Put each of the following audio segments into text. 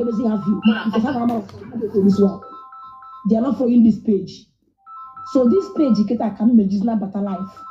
doesn't have you because this one. They are not following this page. So this page can make not better life.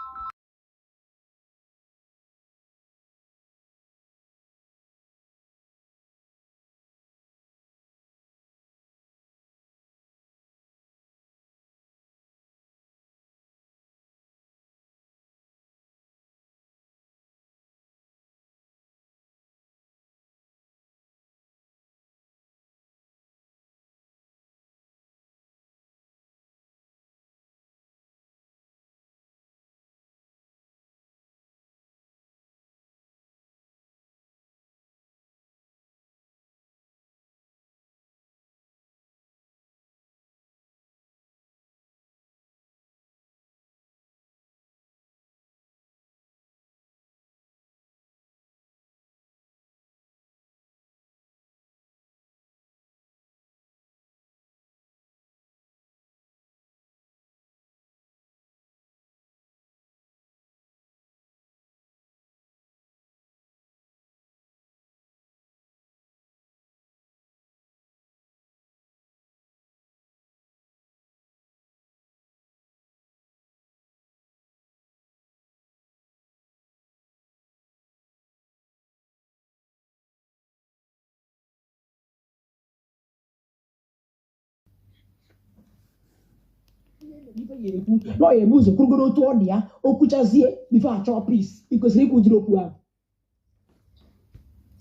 Lawyer Buzo Krugo to Odia, Okuchazie, before I chop peace, because he could do.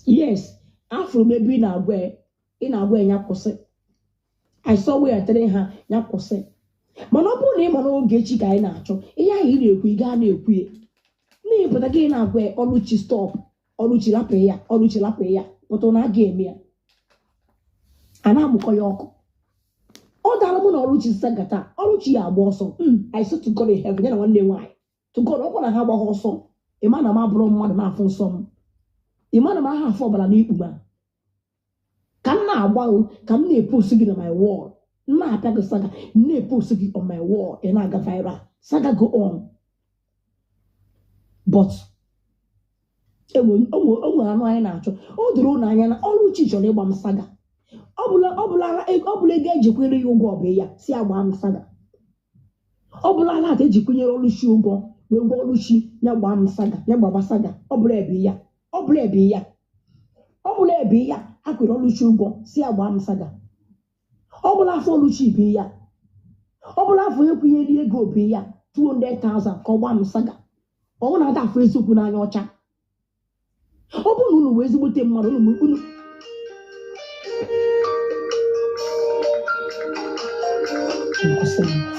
Yes, Afro maybe in our way, Yakose. I saw we are telling her, Yakose. Monopoly name on old Getchi guy nacho, we got a queer. Nay, but again, I wear Oluchi stop, Oluchi Lapea, but on our game here. And I'm Koyoko. All that woman Oluchi Sagata, Oluchi Aboso. I said to God in heaven, then I wonder why. To God, I want to have a horse. A man of my bro, mother, my phone son. A man of my half for a new woman. Can now, wow, come near posting on my wall. Na pack a saga, near posting on my wall, and I got fire. Saga go on. But, I know natural. Oh, the road, Nayana, Oluchi, your neighbor saga. Obula ga ejikwere ya ụgwọ ọbụ ya si agba m saga. Obula la ta ejikwere oluchi ụgwọ we gwa oluchi nya gba m saga nya gbaba saga obula ebe ya akwere oluchi ụgwọ si agba m saga. Obula afọ oluchi bi ya obula afọ ekwunyere ego obi ya 200,000 ka ọgba m saga. Ọ na ata afọ eziokwu n'anya ọcha. Ọ bụ na unu wee ezigbote mmadụ unu awesome.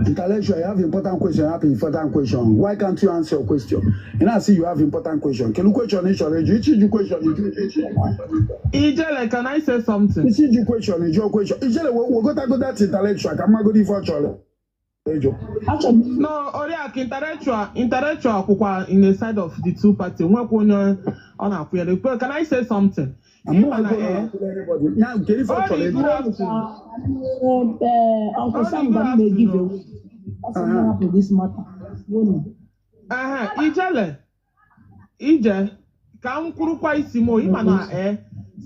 Intellectual, you have important question. I have important question. Why can't you answer your question? And I see you have important question. Can you question each other? You question. Ijele, can I say something? This is your question. It's your question. Ijele, we got to go that intellectual. Come on, go to virtual. No, Oriak, intellectual in the side of the two parties. Can I say something? I'm not going to anybody. Now, can you Uncle Sam may give you. This matter. Ije, ka m kwurukwa isi mo imana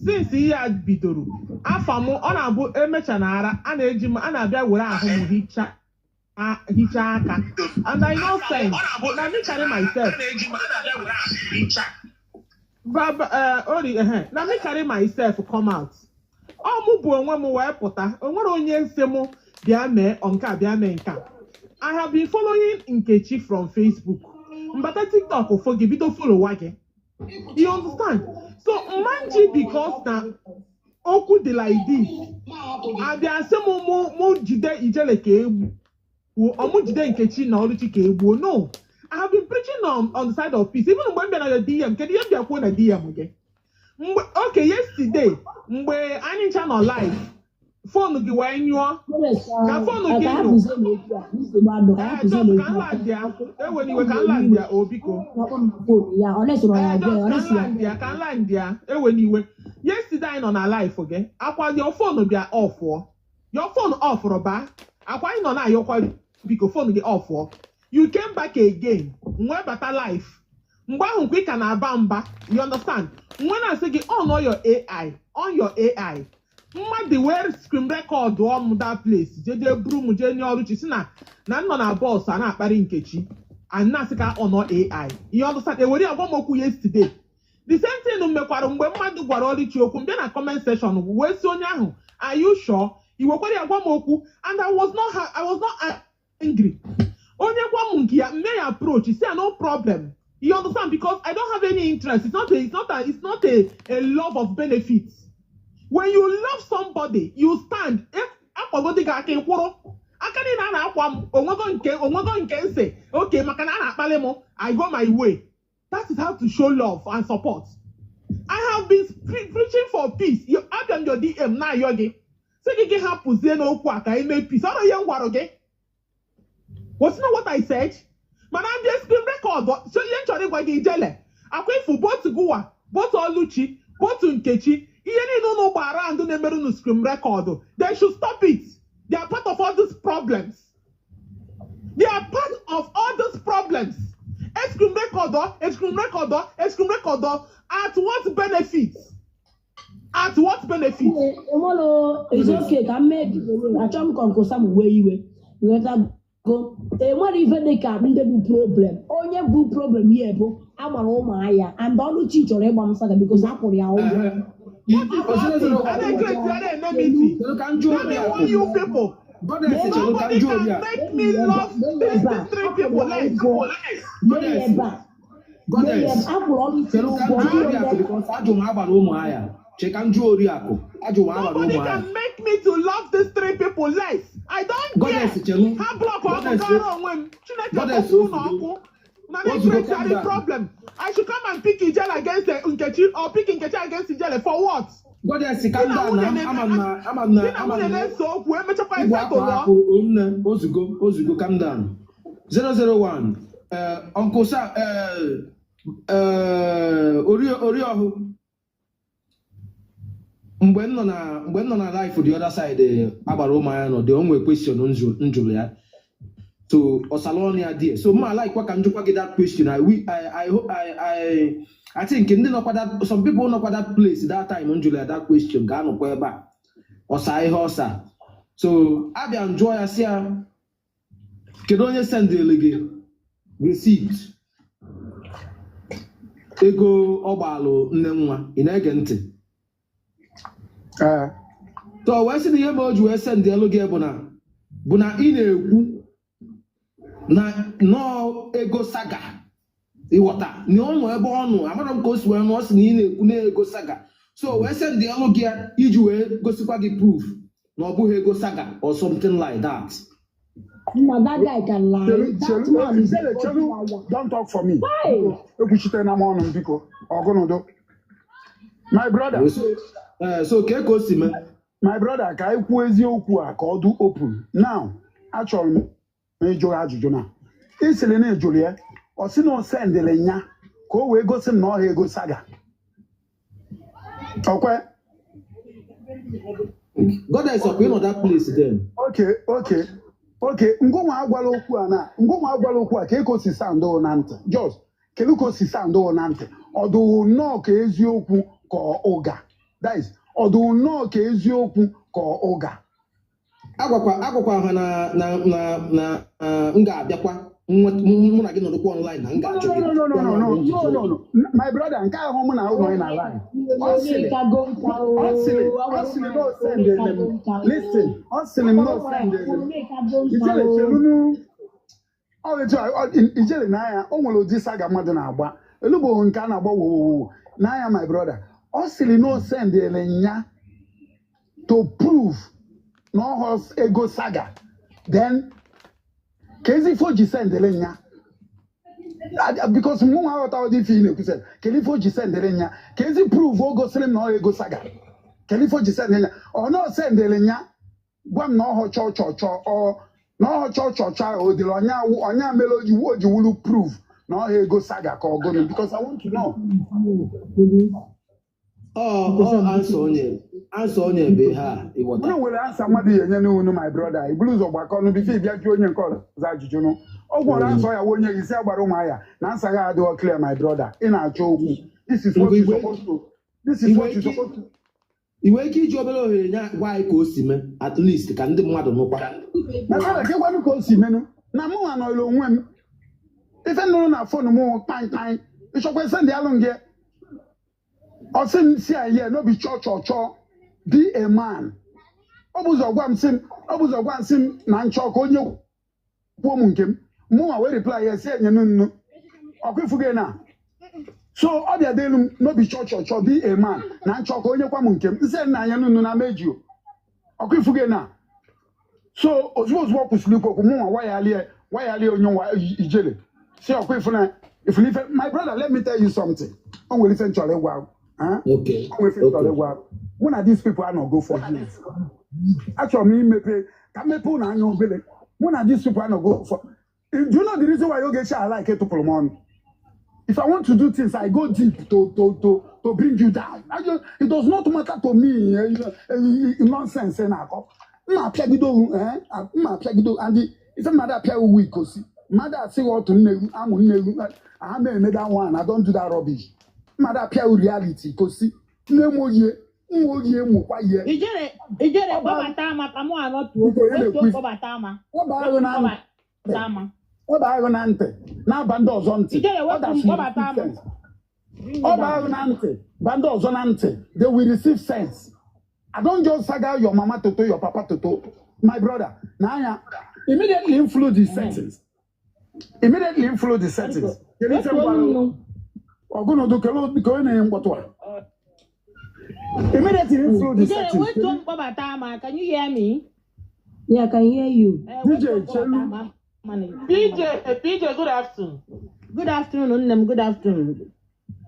since he had bidoro afamu ọ na-abụ emecha na ara a na-eji a na-abịa were ahụ m hicha aka and I know sense na me carry myself na me carry myself come out ọ mụ bụ onwe m wee pụta onwere onye nse m bịa mee nke bịa mee nke I have been following Nkechi from Facebook mbata TikTok ụfọ gị bido follow gị. You understand? So manji because na okwu dị like this and they are say mo jide Ijele ka egwu Omujide Nkechi na Oluchi ka egbuo. No. I have been preaching on the side of peace. Even when we are DM, can you be a DM again? Okay, yesterday, mgbe anyị ncha nọ live, phone gị wee nyụọ. Ka phone gị nụ. Just ka land ya. Ewe niwe ka land ya obiko. Ka land ya. Ewe niwe. Yesterday anyị nọ na live again. Akwa your phone bịa off. Your phone off roba. Akwa anyị nọ na ayọkwa biko phone gị off. You came back again. Nwe bata live. Mgbe ahụ kwa ka na-aba mba. You understand? When I say on your AI, mmadụ were screen record that place. Jeje broom je Oluchi si na nọ na boss a na-akparị Nkechi. And na sị ka on AI. You understand? E were agwamokwu yesterday. The same thing mekwara mgbe mmadụ gwara Oluchi okwu mbịa na comment section wee si onye ahụ, are you sure? Iwekwara agwamokwu and I was not angry. Onye gwa m nke ya may approach, say no problem. You understand? Because I don't have any interest. It's not a love of benefits. When you love somebody, you stand. Okay, I go my way. That is how to show love and support. I have been preaching for peace. You have them your DM now, yogi. So you can have peace. How are you okay? Was not what I said? But I'm just screen record. So you ain't trying to get I for both Goa, both Oluchi, both Nkechi. You don't know around the number screen record. They should stop it. They are part of all these problems. They are part of all these problems. A screen recorder. At what benefits? At what benefits? It's okay. I made a jump on some way you have go. What even they can be the problem? Oh, yeah, good problem here, bro. I'm an old Maya. And don't teach or everyone because I put your own. What you people? Nobody can make me love these three people. Nobody can make me to love these three people less. I don't care. How block on problem. I should come and pick Ijel against Nkechi or pick Nkechi against Ijel for what? Goddess, calm down. Ozugo, calm down. 001. Uncle Sa, Oriohu. When on a life for the other side, Abaroma, or the only question on Julia. So, Osalonia dear. So, my like, what can you get that question? I think in the some people know that place that time on Julia that question, Gano Queba or Sai Hosa. So, I be enjoy us here. Can only send the receipt. Ego Obalo Nemwa in Agente. So, why see the emoji we send the Elogia Buna in a na no ego saga iwota ni onwo ebe onu amara m ko si we no si ni na-ekwu na ego saga so we send the alogia iji we gosikwa gi proof na obughị ego saga or something like that. No, that guy can lie. That man is don't talk for me. Why? My brother. So Keko Sime. My brother, ka ikwu eziokwu a ka ọ dị open. Now, achọrọ m ịjụ ajụjụ na. Isili na ejụrụ ya, ọ sị na o sendele nya ka o wee gosi m na ọ ha ego saga. Okay? God is up in that place then. Okay. Ngoma agwala okwu a na. Ngoma agwala okwu a ka eko si sando na ntị. Just keluko si sando na ntị. Ọdụ nnọọ ka eziokwu ka ụga. That is ọdụ nnọọ ka eziokwu ka ụga. Agwakwa ha na nga abịakwa mụ na gị nọdụkwa online na nga achọ gị. No. My brother, nke ahụ mụ na ụmụ na line. Listen, no send ijele na ya o nwere ụdị saga mmadụ na-agba elugbo nke a na-agba wo na ya my brother. Ọ sịrị no send nya to prove no horse ego saga. Then Kezi for Gisendelenya. Because Muma out of the feeling, Kelifo Gisendelenya. Kezi prove Ogo Slim no Ego Saga. Kelifo Gisendelenya. Or no Sendelenya. One no church or no church or the Onya melody would you will prove no Ego Saga or Goni because I want to know. Answer on your behalf. No, will answer somebody, you know, my brother. Blues of Bacono, be fed, you call Zajuno. Oh, what answer I want you say about Omaya. Nansa, I do clear my brother. In our joke. This is what you're supposed to. This is what you're supposed to. You wake each other why costume at least can the mother no part. I get one costume. Namu no long when. If I know na phone more time, you should send the along here. Or send see here, no be church or church. Be a man. Obuzo gwan sim na nchoko onye kwomu nkem. Mu a we reply yes say no. Okwefuge na. So all the day no be church or church be a man. Na nchoko onye kwamu nkem. Say na anya no na meju. Okwefuge na. So ozwo kusuli ko mu a wayale onyo ijele. Say okwefuna if you my brother let me tell you something. On will listen chole wow. Huh? Okay. One of these people are not go for years. Actually, me pay. Can me pull on your belly? One of these people are not go for. Do you know the reason why you get I like it to Polomon? If I want to do things, I go deep to bring you down. It does not matter to me. Nonsense, and I go. Ma piagido, ma piagido, and it's a matter of week. Mother say what to me. I made that one. I don't do that rubbish. Mother pia reality because no more year mo kwa ye ijere baba tama kamo anotu baba tama oba go nante na bando ozo nti ijere baba tama oba go nante bando ozo nante they will receive sense. I don't just saga your mama toto your papa toto my brother na immediately influence the settings. Immediately Ogono do kelo because na ngotwa. Immediately influence the settings. Wait to Baba Tama, can you hear me? Yeah, I can hear you. DJ Chelu. PJ, good afternoon. Good afternoon, good afternoon.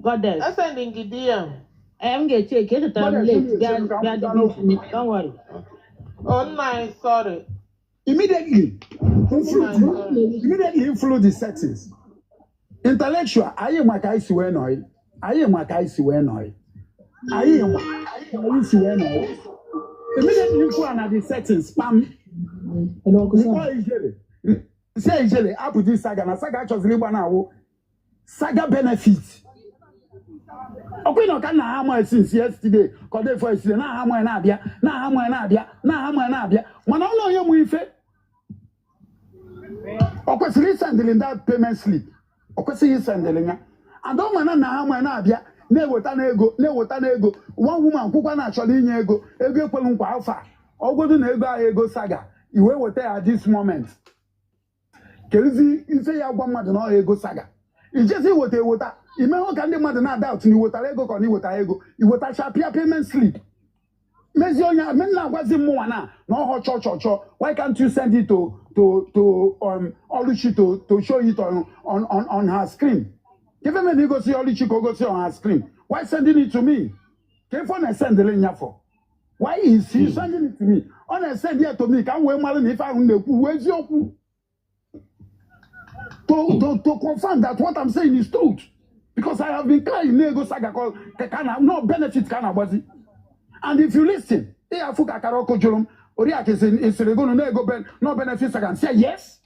God bless. I'm sending the DM. I'm going to check it. Don't worry. Oh, nice, sorry. Immediately influence the settings. Intellectual, I am my guy si noi. Immediately influence the settings. Spam. Say ijele apu this saga na saga actually liba na wo saga benefit. Okay no can na ha since yesterday kode for yesterday na ha mo na abia mana no ye mu ife. Okay so sending that payment slip. Okay see sending ya and don't mana na ha mo na abia na ewota na ego one woman kwukwa na actually nye ego ekwelu nkwa alpha ogodu na ego saga iwe weta at this moment. Kelizi ife ya gwa mmadụ na ego saga ijesi wota ime ho ka ndị mmadụ na doubt ni wota ego ka ni wota ego iwota sharpia payment slip mezi onya men na agwazi mwa na ho cho why can't you send it to Oluchi to show it on her screen? Give me the go see Oluchi go see on her screen. Why sending it to me? Can for na send the nya for? Why is he sending it to me? On send it to me can we mara na if I unekwu wezi okwu to confirm that what I'm saying is truth. Because I have been crying nego saga called no benefit kana wazi. And if you listen, afuka karoko jolom oriake is going to no benefit saga say yes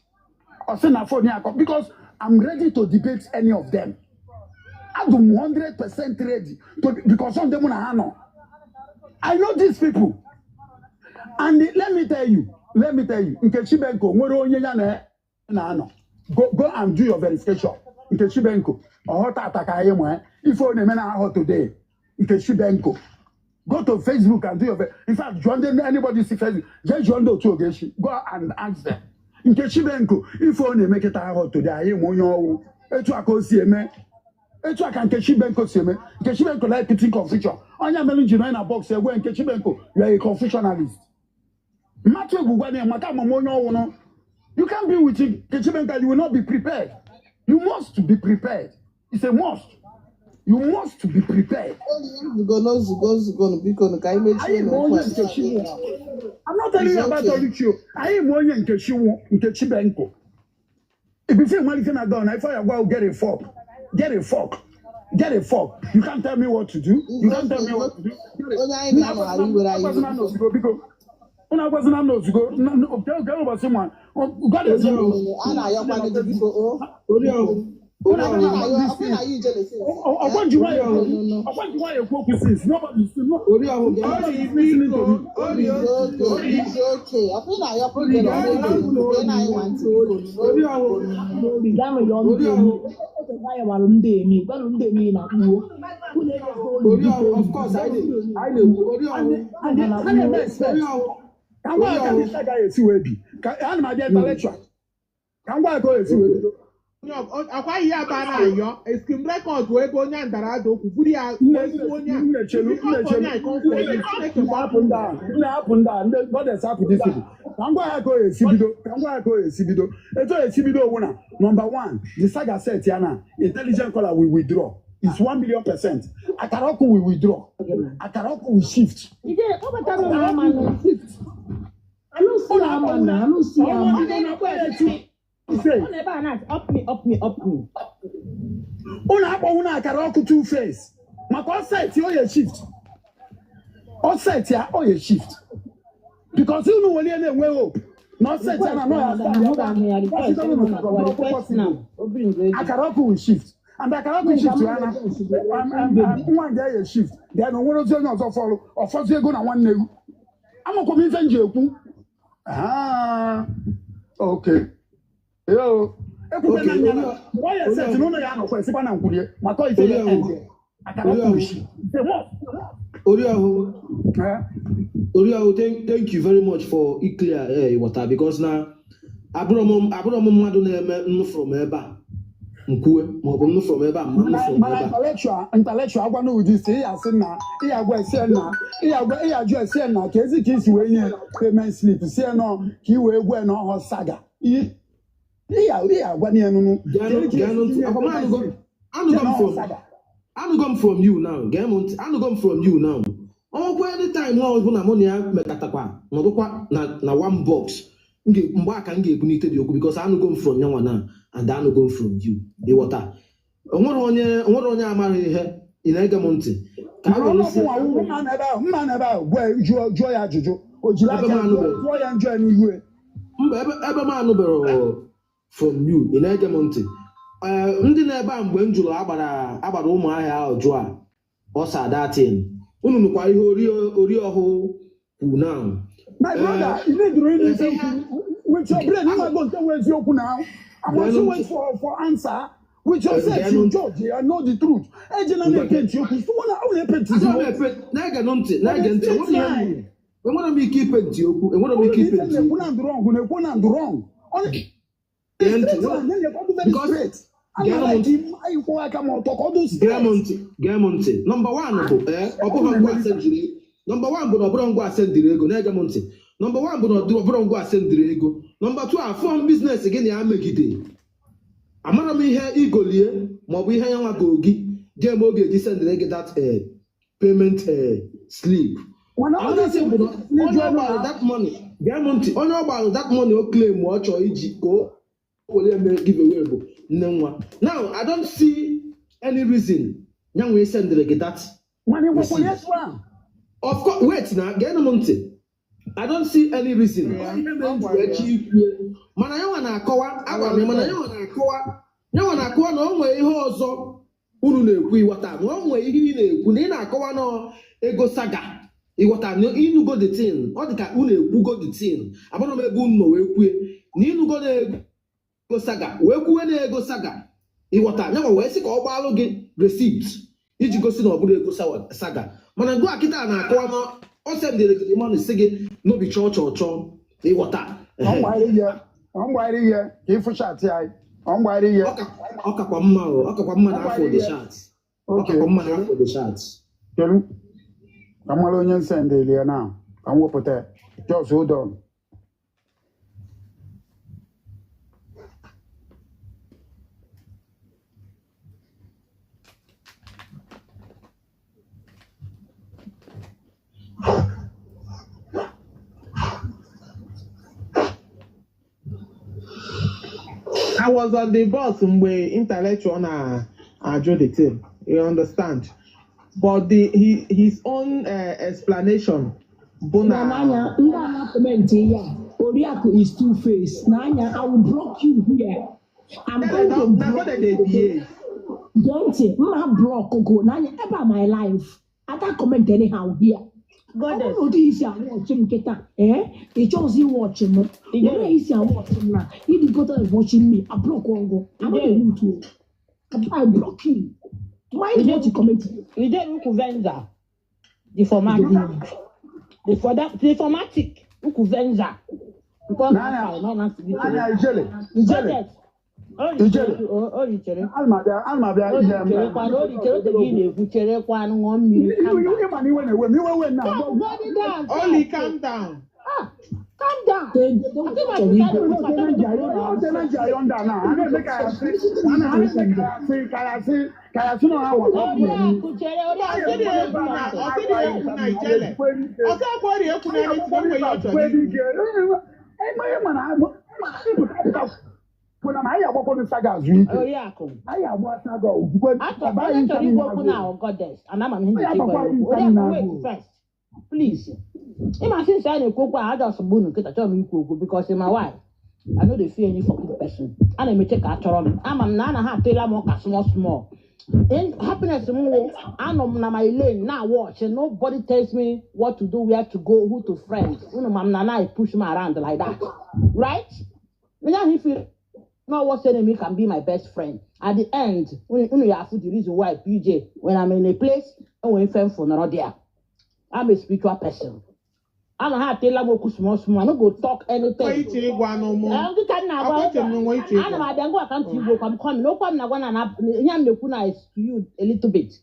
or say na phone because I'm ready to debate any of them. I'm 100% ready to because some them na no. I know these people. And let me tell you, Nkechi Benko nwere onye ya na no. Go and do your verification. Nkechi Benko. Or ataka yemo. If you na how today. Nkechi Benko. Go to Facebook and do your in fact, join anybody see Facebook. Just join the two against. Go and ask them. Nkechi Benko. If you make it how today, yemo yo. Etu akosi eme. Etu aka Nkechi Benko si eme. Nkechi Benko like pity confusion. Onya melu jino in a box say go Nkechi Benko. You are a confusionalist. Matthew Gugwane maka momonyo no. You can't be with Kechibenka, you will not be prepared. You must be prepared. It's a must. You must be prepared. I'm not telling you about Oluchi. I am more than Kechibenko. If you say money can go, if I go get a fork, get a fork. Get a fork. You can't tell me what to do. You can't tell me what to do. Una wasn't able to go. No, tell about someone. God is I want you why you focus is nobody is not. Nobody is listening to me. Of course, I know. Can why can this guy see where be? Can my intellectual? Can why go see where? Akwa ihe aba na ayo eskim record we go nya ndara do kwufuru ya onya Nechelu happen down God has happened this thing. Can why go esibido eto esibido wona. Number 1, the saga set here now intelligent caller will withdraw. It's 1,000,000%. Akaroku will withdraw. Akaroku will shift. I don't see Una Akaroku two-face. Mako set you shift. Or set ya or you shift. Because you know when you way up. Not set ya Akaroku will shift. And I cannot shift to Anna. One day a shift. Then one of them also follow. Or first you're going to one new. I'm a commission joke. Ah, okay. Yo. Why I said no, I know where Sipan and Kudia. My toy is I cannot push. Oria, thank you very much for it clear water because now Abraham Madonna from Eba. From intellectual, I want to do this. I said, now, payment slip. Say, no, he will go no saga. I'm come from you now. I'm come from you now. Oh, where the time was when ammonia mekatakwa, na one box. Mba can get united because I'm going from young now and I'm going from you. The water. What on your marry here in Egamonte? Man about where joy Jojo. Would you like to enjoy you? Eberman from you in Egamonte. Ndị na-ebe a mgbe m jụrụ agbara ụmụ ahịa ọjụ a ọsa datin unu nụkwa ihe ori ọhụụ kwụ now. My brother, you need to really say with your brain, you are going to wait you now. I want to wait for answer. With your sense, you judge, I know the truth. Agent and paint you. So what are you paint? Naga nonte. When want to be keep it you? And what are we keeping? Wrong. Because Gamonte. Number 1, Number 1, but Obrongo send the ego, Negamonte. Number 1, but Obrongo send the ego. Number 2, I form business again. I make it. I'm not me here eagerly, more we hang a gogi, Gamogi descend that payment slip. That money, Gamonte, on about that money, or claim watch or go, give away. No. Now, I don't see any reason. Young we send the that money was yes one. Of course, wait now, get a monte. I don't see any reason. Manayana Koa, Manayana Koa, no one no way also. Unu water, one way he Kunina Koa no ego saga. It was a no go the tin, or the Une who got the tin. I want to make boom no way. Ninu go the go saga, where go saga. It was a never way sick or balogi receipts. Did you go see no go saga? Mana go akita na akwa no o send the money sige no be church or chon e water I'm waiting here if for chat here I'm waiting here okakwa mma na for the shots okay mma na for the shots tell I'm alone send there now I'm what put just hold on I was on the bus where intellectual na drew the thing. You understand? But his own explanation. Nanya, Nanya comment here. Oriako is two-faced. Nanya, I will block you here. I'm going to block you. Don't you? Ma block go. Nanya, ever my life. I can't comment anyhow here. God, I don't easy watching Keta. He chose you watching me. You easy watching now. He got watching me. I block Congo. I'm not able to. I block you. Why don't you comment? You didn't Kuvenza. The format. The formatic. Ukuvenza. Because Nanya, Ijele. Only calm down. Calm down. When I'm here, what on saga? Oh yeah, I have what saga. I thought I told you go now, goddess, and I'm wait first, please. Imagine saying a cocoa, I just boon to tell me cocoa because in my wife, I know they fear any fucking person, and I may take a turn. I'm a nana half tailor more small. In happiness, I know my lane now. Watch, and nobody tells me what to do, where to go, who to friends. You know, my nana, I push me around like that, right? When I feel. No, what's enemy can be my best friend. At the end, when you have the reason why PJ, when I'm in a place, and when I'm for another there, I'm a spiritual person. I don't have to tell them small. I don't go talk anything. I'm coming. No problem. I'm to you a little bit.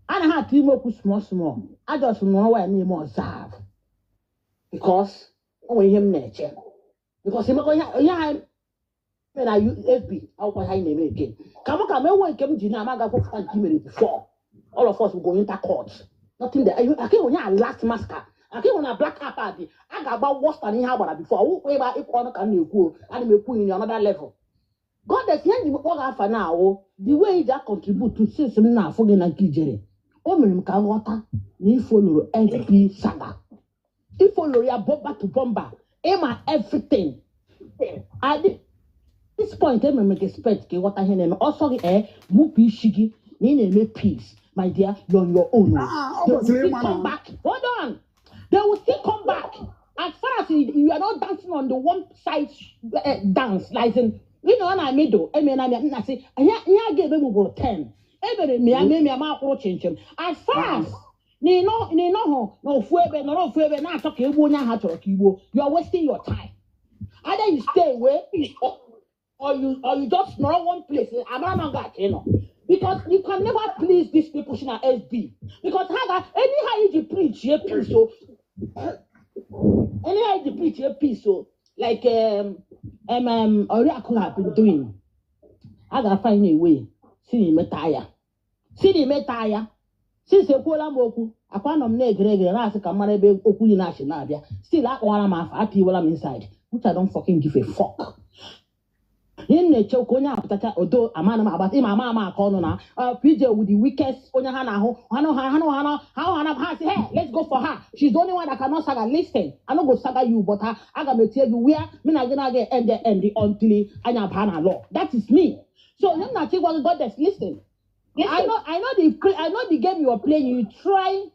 I don't have to go small. I just know why I need more observe. Because when him nature. Because him when I use FB, I'll put high name again. Come on, when came to Namaga for 5 minutes before. All of us will go into court. Nothing there. I came on your last masker. I came on a black party. I got about worse than how before. I won't pay by if one can you go and may put in another level. God, that's the end of what for now. The way that contribute to system now for the Nigeria. Omen can water, ni follow NP saga. If follow your bomber to bomber, aim at everything. I did. This point, I'm make expect what I hear. Also, Mupi Shigi, need peace, my dear. You're on your own. They will still come back. Hold on. They will still come back. As far as you are not dancing on the one side dance, like you know, I made though. I mean, I say, I gave them over 10. Every me, I'm out change him. As far as no, fuebe, not talking, you are wasting your time. Either you stay away. Or you just not one place. I'm not got because you can never please these people in SB. Because anyhow you preach your peace, so anyhow you preach your peace, so like Oracle have been doing. I gotta find a way. See me tire. Since a poor moku, I found them negre and ask a man be oku national. Still I want my happy while I'm inside, which I don't fucking give a fuck. In the chokonya patata odo amana about him mama corner PJ with the weakest onya hana how hey, let's go for her. She's the only one that cannot saga. Listen, I don't go saga you, but I gotta tell you where me not gonna get end until I am hana law. That is me. So let me take what God is listen. I know the game you are playing, you try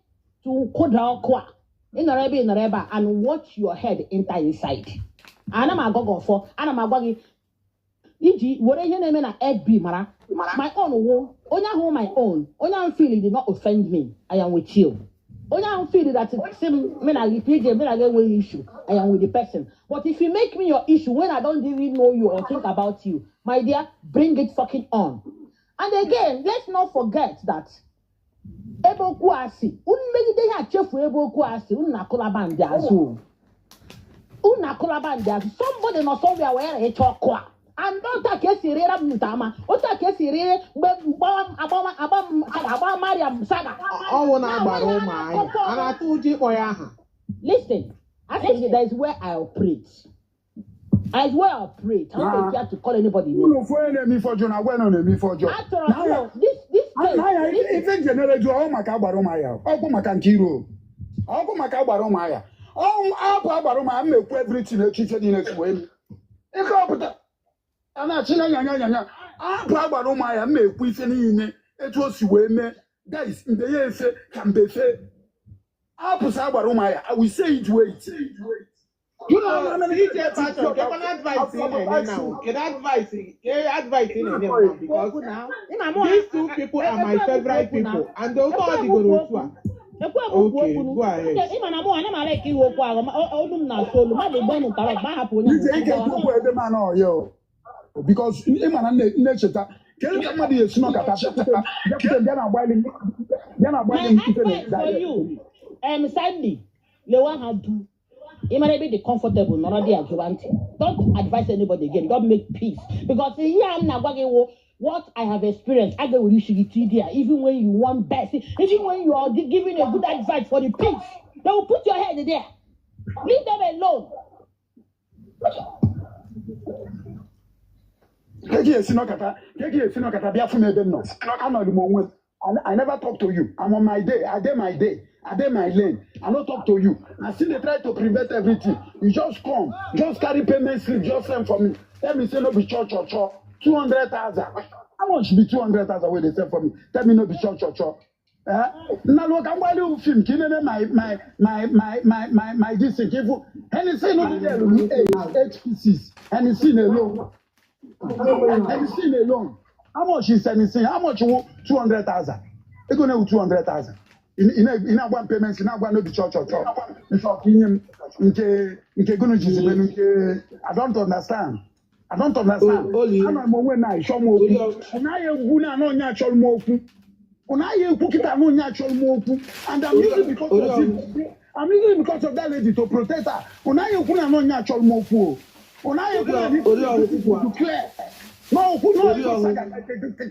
to code down qua in the reba and watch your head enter inside. And I'm a go for and I'm a going. E.g., what I name na FB mara. My own wo. Onya my own. Onya feeling did not offend me. I am with you. Onya feeling that same men I PJ men I get one issue. I am with the person. But if you make me your issue when I don't even know you or think about you, my dear, bring it fucking on. And again, let's not forget that Ebo Kuasi. Unmegi de ya chefu Ebo Kuasi. Unakola band azu. Unakola band azu. Somebody not somewhere where he talk kwa. And don't take a serious mutama. What take a serious about Mariam Saga. Oh, my. And I told you, listen, I think that is where I operate. I swear I prayed. I don't have to call anybody. No, for enemy for John, I went on enemy for John. After all, this If generate you, oh, my cabaromaya, oh, my cankiro, oh, my cabaromaya, oh, Baroma, make everything a teacher in its way. A carpenter. And that's Yana, Baromaya, make with any, it was women, guys, in the year can be said. Baromaya, I will say it, wait. You know, DJ Pastor, can advise in now. Can advise in now because these two people are my favorite people, and they'll not go to. Okay, go ahead. Because sadly, the one had to. It might be the comfortable, not the advantage. Don't advise anybody again. Don't make peace. Because what I have experienced, I go with you there. Even when you want best, even when you are giving a good advice for the peace, they will put your head there. Leave them alone. I never talk to you. I'm on my day. I did my day. I did my lane. I don't talk to you. I still they try to prevent everything. You just come. Just carry payment slip. Just send for me. Tell me say no be church. 200,000. How much be 200,000 where they send for me? Tell me no be church. Now look, I'm going to film. My district. And he say no be HPCs. And he seen alone. And he seen alone. How much is anything? How much 200,000? They're going to 200,000. In a one payment, in a one no be church. I don't understand. I'm when I show more. And I am no natural more. And I am cooking no natural more. And I'm using because of that lady to protect her. When I am no natural more. When I am to clear. No, who knows?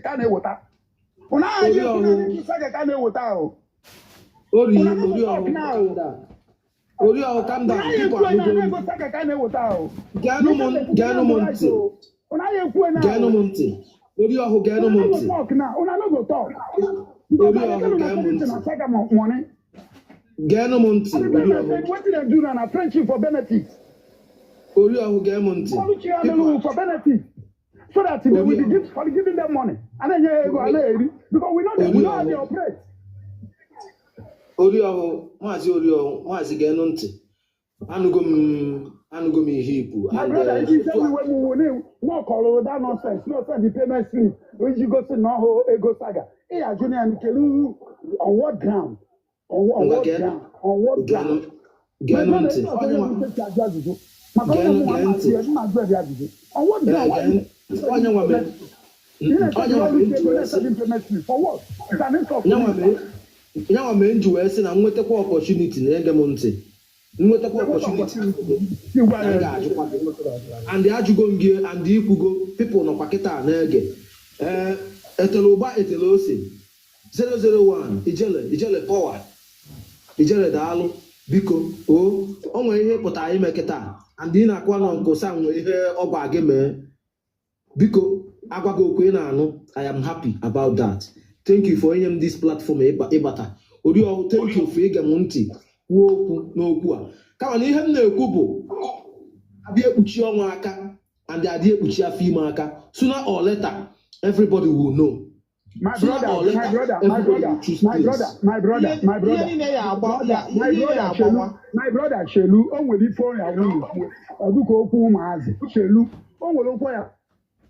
Can't water. When I can't water. Calm down. People are so that they will be giving them money. And then because we know how they operate. Mazi Ganunti. Anugum Hipu. My brother, if you tell me when we walk all over that nonsense, no send the payment slip. When you go to no ego saga. Hey, Junior and Kelu, on what ground? On what ground? On what ground? Ganunti. On what ground? For what? Now I'm into West and I'm with the opportunity in Egamonte. With the opportunity. And the Ajugongi and the Ikugo, people no Paketa and Ege. Eteloba Etelosi 001, Ijele Power, Ijele Dalo, Biko, oh, here put I make it. And then I want to go somewhere here over game. Biko, Abago Quenano, I am happy about that. Thank you for this platform, Ebata. Odio, thank you for Egamonti. Woku no Kua. Come on, you have no Kubo. Adia Uchiwa Maka and the Adia Uchia Fimaka. Sooner or later, everybody will know. My brother, Shelu, only for a woman. Oduko Pumazi, Shelu, only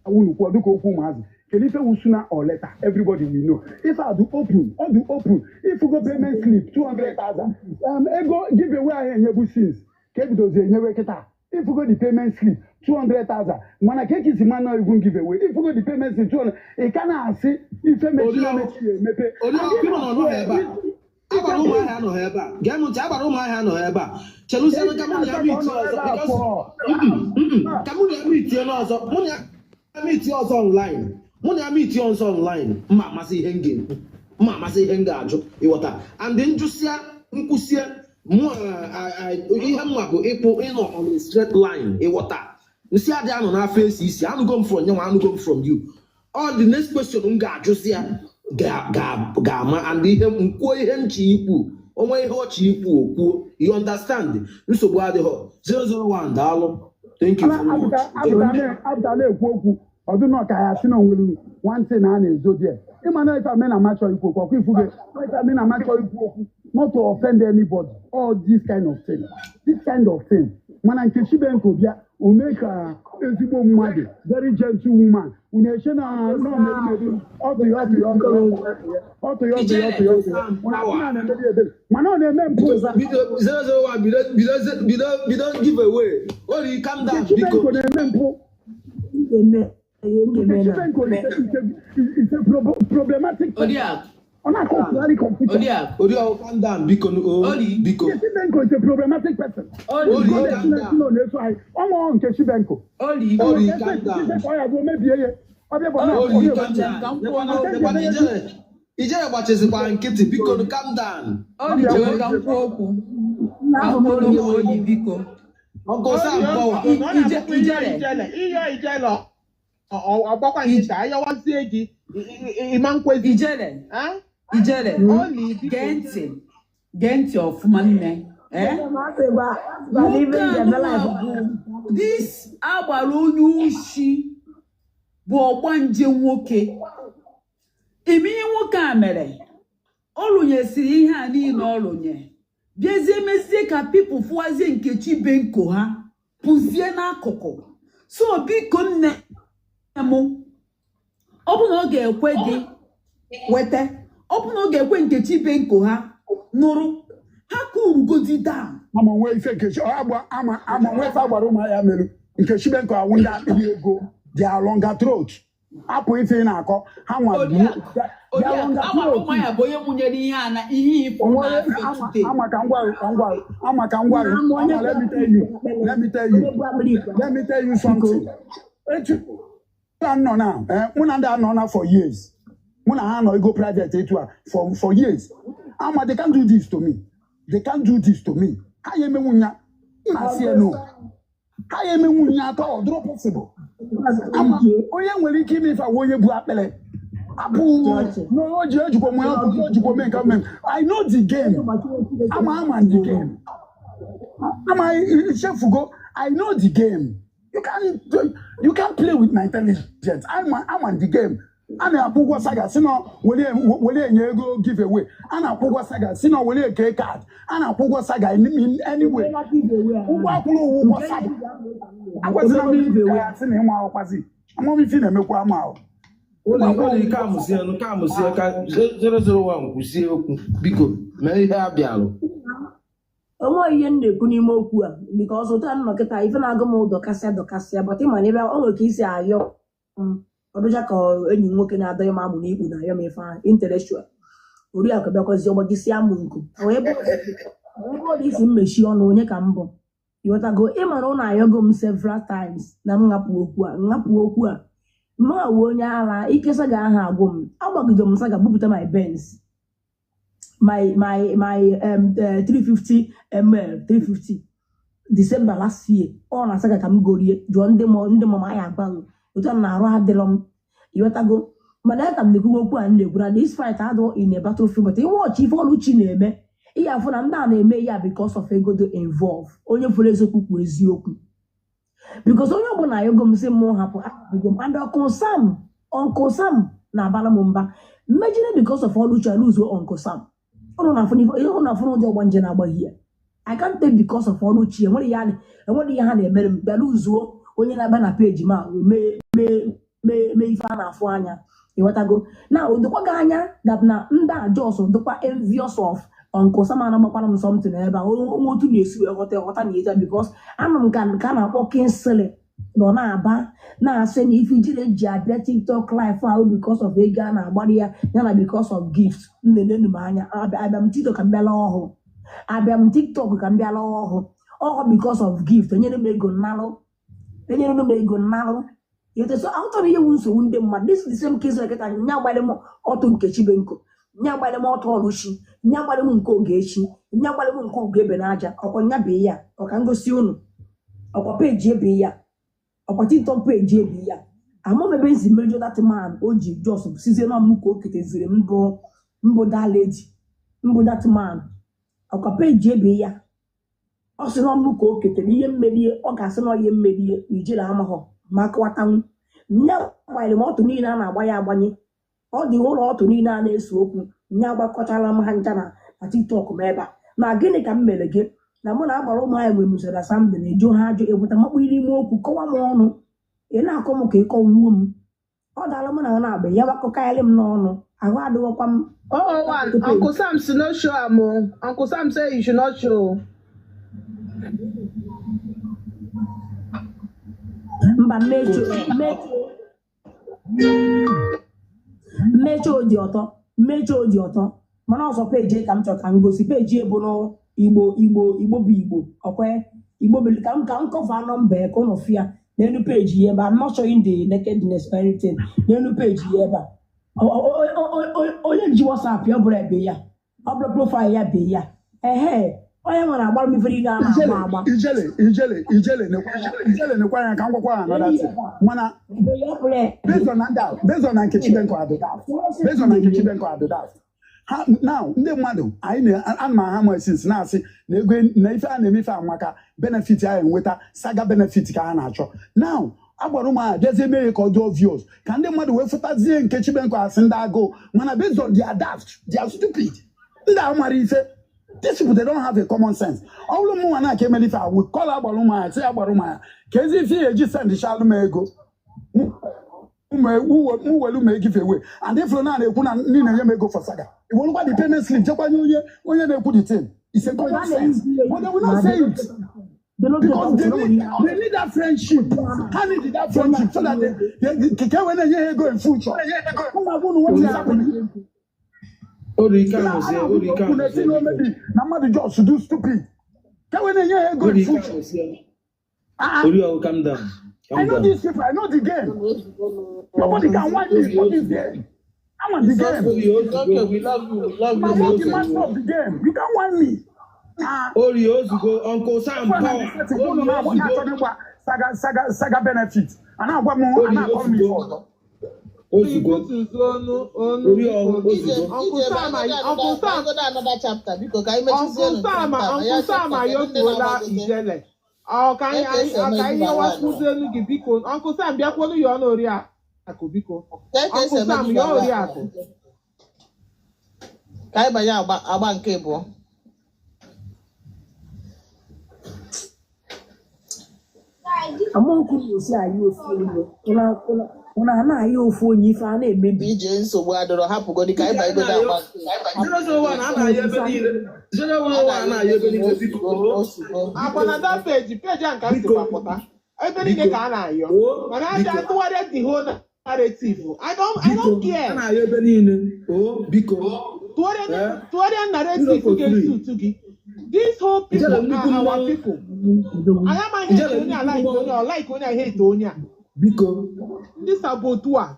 I won't do Pumazi. Can if it sooner or later, everybody will know. If I do open, if you go payment slip, 200,000, go give away in your business. If you go the payment slip, 200,000. When I take his man, not even give away. If you go the payment slip, 200, it cannot say if you make meet yours online. Money I meet yours online. Mama say hanging. Mama say hengajo. Iwata. And then just ya nkusia mo I have go epo in on the straight line. Iwata. nsi ade ano na face isi anugo from you anugo from you all the next question nga ajusi ya ga ma and ihe nkwo ihe nchi ikwu onwe ihe ochi ikwu okwu you understand nsogbu ade ho 001 daalụ thank you for much abdala ekwu okwu ọdụnọ ka ya si na onwere one thing na na-ezo there ịmana ife amena amacho ikwu okwu ifuge ife amena amacho ikwu okwu not to offend anybody all this kind of thing mana nke Chibenko bịa o make ezigbo mmadụ very gentle woman uneche na no maybe otu mana ọ na-eme mpụ 001 bido give away only calm down Chibenko na-eme mpụ Chibenko is a problematic calm down biko Chibenko is a problematic person calm down nke Chibenko calm down ijere gbachizikwa nkịtị biko calm down ọgbakwa nkịta ayawazie gị ịma nkwezi ijele gee ntị ọfụma nne dis agbara onye ushi bụ ọgbanje nwoke ime ihe nwoke a mere ọ rụnyesiri ihe a niile ọ rụnye bịazie mezie ka pipụl fụwazie nke Chibenko ha pụzie n'akụkụ so biko nne m ọ bụ na ọ ga-ekwe gị weta ọ bụ na ọ ga-ekwe nke Chibenko ha nụrụ ha ka urugodi daa ama nwe ife nke ama nwe ife agbara ụmụ ya merụ nke Chibenko awụ ndị akpịrị ego dị alonga throat apụ ife na-akọ ha nwa ya bụ onye nwunyere ihe a na ihe ifo ama ka ngwa let me tell you something mụ na ndị anọ na for years mụ na ha nọ ego private etu a for years ama they can't do this to me ha ya emenwu nya na sie no ha ya emenwu nya atọ ọ dịrọ possible ama onye nwere ike ime ife awụ onye bụ akpịrị apụ ojikwa mụ ojikwa mee nke mmemme I know the game ama the game ama chefugo I know the game you can't play with my intelligence I'm on the game ana akwụkwọ saga si na wele enye ego give away ana akwụkwọ saga si na wele eke card ana akwụkwọ saga anyway ụgwọ akwụrụ ụgwọ saga akwazina m ya si na ịnwa akwazị ama m fi na-emekwa ama ahụ ụlọ ka amụsie ka 001 kwụsie okwu biko mee ihe abịalụ onwe ihe m na-ekwu n'ime okwu a bika ọzọ taa nnọkịta ife na-agụ m ụdọ kasịa bata ịma na ebe ọ nwere ka isi ayọ ọdụja ka enyi nwoke na-adọ ya ma amụ n'ikpu na ayọ m ife ahụ intellectual oriakụ bịakwazi ọgbagisi amụ nku ebe ọ dị isi mmechi ọnụ onye ka mbụ ịghọtago ịmara ụlọ ayọgo m several times na m ngapụ okwu a mma wụ onye ara ikesa ga aha agwụ m agbagide m saga bupụta my Benz my 350 ml 350 December last year ọ na-asaga ka m gorie jụọ ndị mama ya agbalụ otu na arụ adịrọ m ịghọtago mana ya ka m na-ekwu okwu a na-ekwura this fight adụ in a battlefield but ịwọchi ife ọrụ chi na-eme ihe afụ na ndị a na-eme ya because of ego do involve onye fụrụ eziokwu kwuo eziokwu because onye ọbụla yogo m sị m hapụ bigo m and Uncle Sam na-abara m mba mmejire because of ọrụ chi lose Uncle Sam ụnụ na-afụ ụdị ọgba nje na-agbaghị ya I can't take because of ọrụ chi enwere ihe ha na-emere m bịara uzuo onye na-aba na peji ma mee ife a na-afụ anya ịghọtago na odokwaga anya that na ndị ajọs dịkwa envious of Uncle Sam na-agbakwara m something ebe a onwe otu na-esi wee ghọta na ịja because anụ m ka a na-akpọ Kingsley nọ na-aba na-asị na ife ijiri eji abịa TikTok live ahụ because of ego a na-agbara ya na because of gift nnenenu m anya abịa m TikTok ka m bịala ọhụụ ọhụ because of gift enyere m ego nnalụ so ahụtara ihe wu nsogbu ndị mmadụ this is the same case eketa nya gbalị m ọtụ nke Chibenko nya gbalị m ọtụ ọlụchi nya gbalị m nke Ogechi nya gbalị m nke Ogebe n'aja ọkwa nya be ya ọka ngosi unu ọkwa peji ebe ya ọkwa TikTok page ebi ya ama ebe nsi mejọ that man o ji just sizie na m ka o keteziri mbụ that lady mbụ that man ọkwa page ebi ya ọ sị na ọmụ ka o ketere ihe mmerie ọ ga-asị na ihe mmerie ijere amahọ ma akọwatanwu nye gbanyere m ọtụ niile a na-agba ya agbanye ọ dị ụlọ ọtụ niile a na-ese okwu nye agbakọtara m ha ncha na TikTok m ebe a na gịnị ka m mere gị na mụ na agbara ụmụ anyị nwere musoro asambli na-eju ha ajụ ekweta makpụ iri ime okwu kọwa m ọnụ ị na-akọ m ka ịkọwuo m ọ dara m na ọ na-agba ya gbakọkarị m n'ọnụ ahụ adịghọkwa m. Uncle Sam should not show am. Uncle Sam say you should not show. Mba mmechi oji ọtọ mana ọzọ peji ka m chọrọ ka m gosi peji bụ n'Igbo bụ Igbo ọkwe Igbo bụ ka m kọva nọmba ka ụnụ fịa n'elu peji ya ebe I'm not showing the nakedness or anything n'elu peji ya ebe onye ji WhatsApp ya bụrụ ebe ya ọ bụrụ profaịl ya be ya onye nwere agbara m ifere ga agba ijele nekwa ya ka m gwakwa another thing mana based on Nkechi Benko adịda now ndị mmadụ anyị ana m aha mosis na-asị na ego na ife a na-emefe amaka benefit a enweta saga benefit ka ha na-achọ now agbara ụmụ ahụ jezie mere ka ọ dị obvious ka ndị mmadụ wee fụtazie Nkechi Benko asị ndị agụụ mana based on their daft they are stupid ndị ahụ mara ife. These people, they don't have a common sense. All of them are not coming. If I would call Abaluma, say Abaluma, Kazi Fee, just send the Shalomego. Who will make give away? And if you're not, they put on Nina, you may go for Saga. It won't buy the payment slip. Just when you put it in, it's a common sense. But they will not say it. Because they need that friendship. How need that friendship so that they can when they go in future. What is happening? Namadi just do stupid. Can we go in future? Calm down. I know these people. I know the game. Nobody can wipe me for this game. I want the game. Okay, we love you. I want the master of the game. You can't wipe me. Oreos go Uncle Sam power. Saga benefit. And I want more. And I call me for. Uncle Sam ayotuola ijele ọka ihe wakwuzelu gị biko Uncle Sam bịakwanu ya ọnụ oriakụ biko Uncle Sam ya oriakụ ka anyị banye agba nke abụọ. Amaokwu na-esi anyị ofu onye ụna anaghị ofu onye ife a na-emebi ije nsogbu adọrọ hapụgodi ka anyị banyegodi agba 001 anaghị ebe niile 001 anaghị ebe niile biko akwa na that peji a nka si gbapụta ebe niile ka a na-ayọ mana aja atụgharịa the whole narrative I don't care anaghị ebe niile biko tụgharịa narrative ga-esutu gị. These whole people are our people. I am a hate onye I like onye I hate onye. Biko. This sabotua.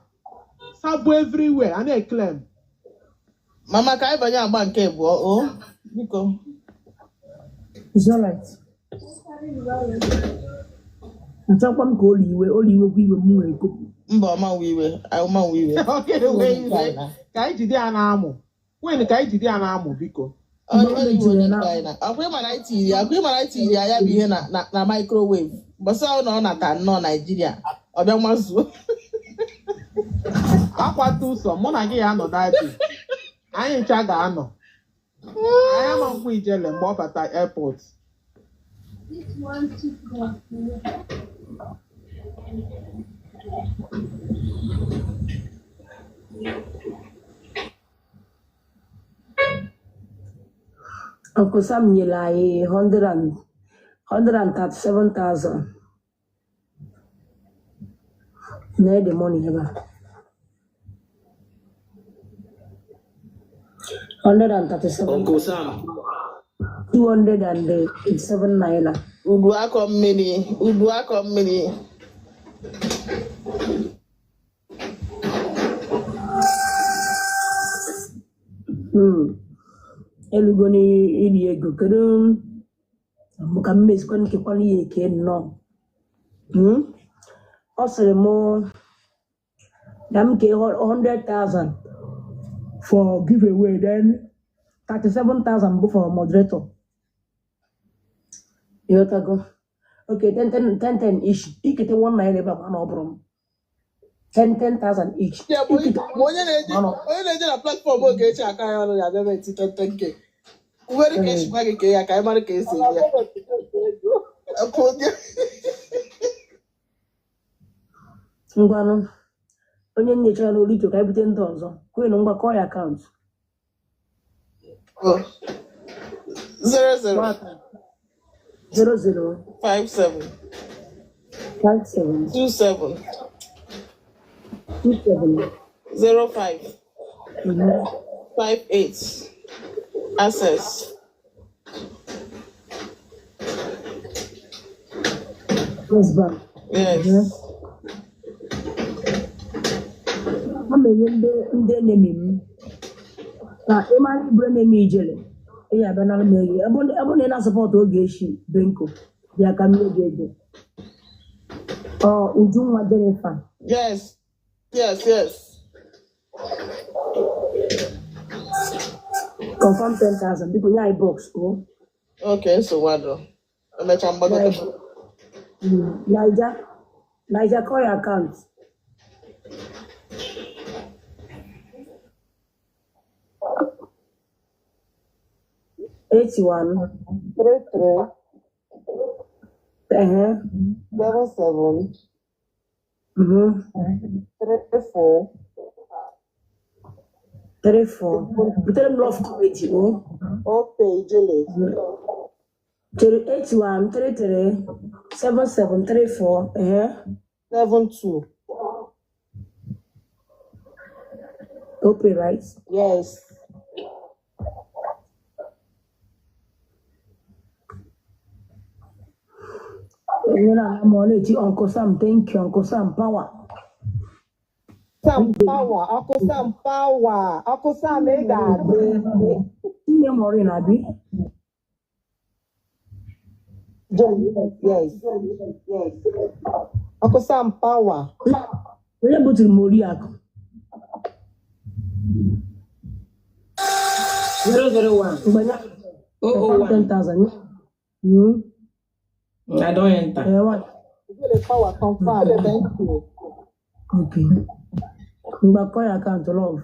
Sabo everywhere and they claim. Mama ka anyị banye agba nke abụọ biko. It's all right. Achọkwa m ka oliwe kwa iwe m nwere kopu. Mba ọma wiwe. Okay, wait. Ka anyị jide ya na-amụ. When ka anyị jide ya na-amụ biko. Akwa ịmara itiri ya bụ ihe na microwave gbasa na ọ nata nnọọ Naijiria ọ bịa nwazuo akwata ụsọ mụ na gị ya anọ dabi anyị ncha ga-anọ anyị ama nkwụ ijele mgbe ọ bata airport. Uncle Sam nyere anyị 137,000 na the money ebe a 137 Uncle Sam 287 naira. Udu akọ mmiri Elugo ni ili ego kedu muka mmezikwa nkekwa n'ihe eke nnọọ Also, more them get 100,000 for giveaway, then 37,000 go for moderator. You go. Okay, 10 each. You get 1 naira back no problem. 10,000 each. Yeah, You but get onye na-eji na platform oge echi aka ya ọrụ ya bịa eti 10k. Uwere ka esi gwa gị ka ya ka anyị mara ka esi eme ya. ngwanụ onye nyocha na olito ka ebute ndị ọzọ kwenu ngwa kọọ ya akaụntụ 00 00 57 57 27 27 05 58 access. Yes, bank. Yes. Amenye ndị enemi m na ịmara iburu enemi ijele ihe abịa na mmeri ebe na ị na-asọpọtụ oge echi benko bịa ka mmiri gị ego Ujunwa Jennifer. Yes. Confirm 10,000 people yeah box Okay, so what do? Niger call your account. $81 33 77 34 34. Tell them love committee. Okay, Julie. 81 33 77 34 72. Okay, right? Yes. You know, I'm on it. Uncle Sam, thank you, Uncle Sam. Power. Sam power. Uncle Sam power. Uncle Sam mega. You more in Abi. Yes. Uncle Sam power. We're able to Moriak. 001. 10,000. I don't enter. What? Really power confirm. Thank you. Okay. But call your account love.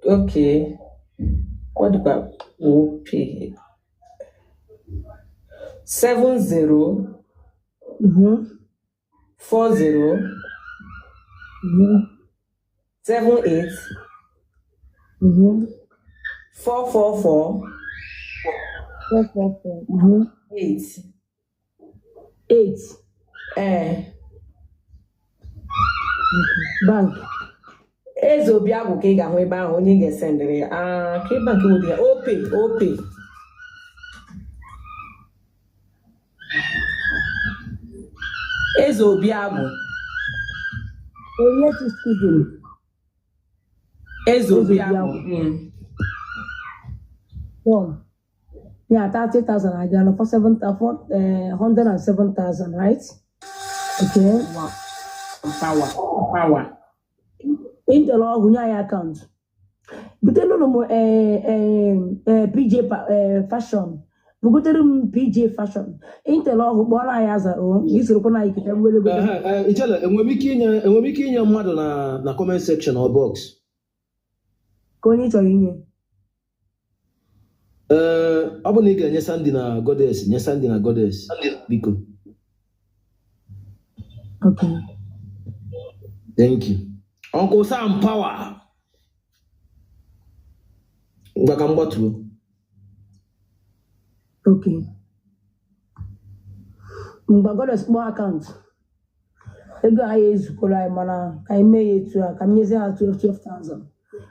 Okay. What about OP? 70 40 78 444 8 Bank. Ezo biago ka ị ga-ahụ ebe ahụ onye ga-esendịrị ya. Ka bank wo dia OP. Ezo biago. Yes, Stephen. Ezo biago. Yeah, 30,000. I got for 107,000, right? Okay. Wow. Power. In the law, we have account. But then no PJ fashion. We go to PJ fashion. In the law, what I has this is going to Ijele, enwere ike inye mmadụ na comment section or box. Konye chọrọ inye. Ọ bụ na ị ga-enye Sandy na Goddess, nye Sandy na Goddess. Biko. Okay. Thank you. Uncle Sam Power. Ngaka mgbatu. Okay. Mgbe Goddess kpọọ account. Ego anyị ezukọrọ anyị mana ka anyị mee etu a ka m nyezi ha 12,000.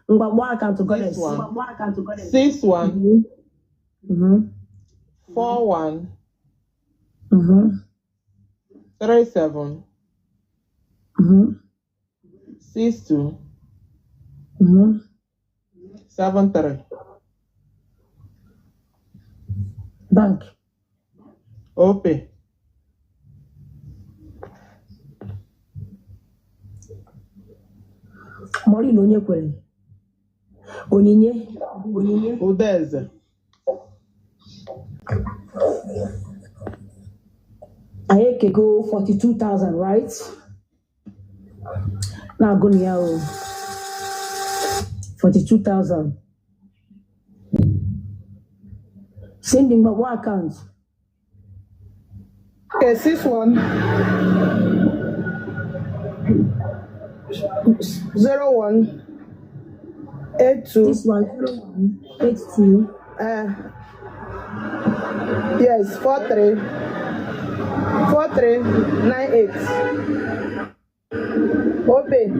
Mgbe kpọọ account Goddess. 61 41 37 62 73. Bank. 080 Maureen onye kwere. Onyinye. Udeze. I can go 42,000, right? Now go near 42,000. Sending my what account? Okay, 61 01 82. This one 82. Yes, 43 98. Open.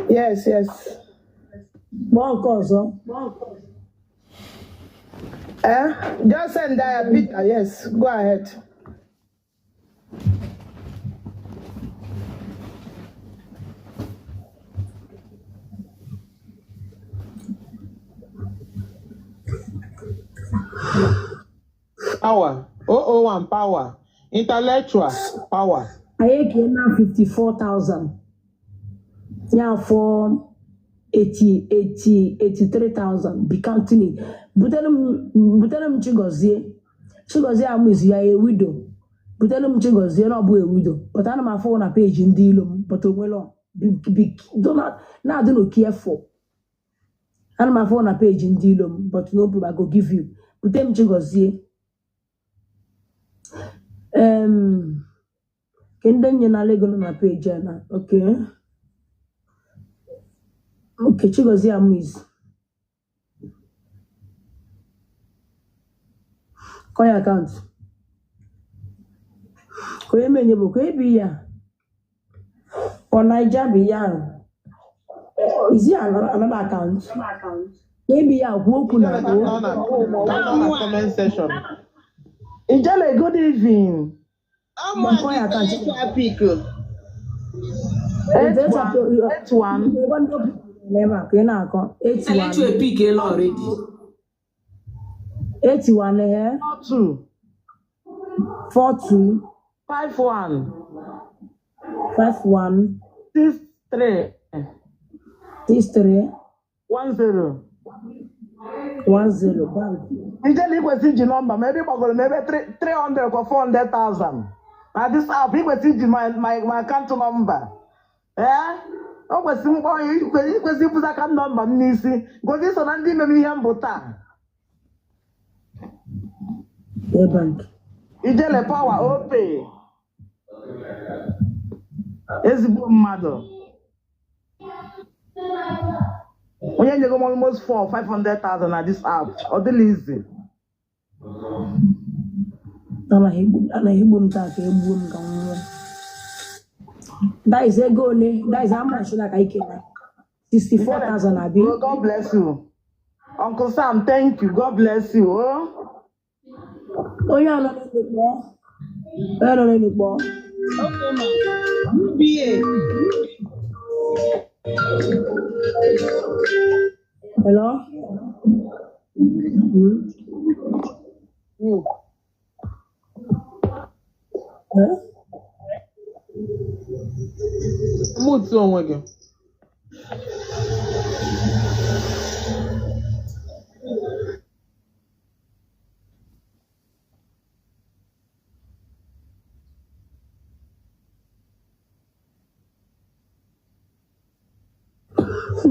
Yes. One cause, Just send that Peter. Yes, go ahead. Power. 001 power. Intellectual power. I can now 54,000. Yeah, for 83,000. Be counting it. Butelum Chigozie. Chigozie is a widow. Butelum Chigozie not be a widow. But I'm a phone a page in deal. But well, do not careful. I'm a phone a page in deal. But no people I go give you. Butelum Chigozie. Can then you na lego na page na okay. Okay, Chigozie Amis. Call your account. Call your menu book. Be ya. Or Niger be ya. Is there another account? Maybe ya walk na Comment section. Ijele, good evening. Call your account. 81. Never. Can I call 81? Let you a pick already. 81 here. 42 42 51 51 63 63 10. 10 bank. Ijele ikwesị iji nọmba maybe gbagoro maybe 300 or 400,000. Na this app ikwesị iji my account number. O kwesị mkpọ ikwesị ịpụta account number m n'isi. Gozi so na ndị ime m ihe mbụ taa. Bank. Ijele power ope. Ezigbo mmadụ. Onye nyego m almost 500,000 na this app. Ọ dịla easy. Anaghị egbu m taa ka egbuo m ka nwa. That is ego ole. That is how much like I can. 64,000 abi. Oh, God bless you. Uncle Sam, thank you. God bless you. Oh, yeah, no, no. okay, ma. UBA. Hello? Huh? Mute onwe gị.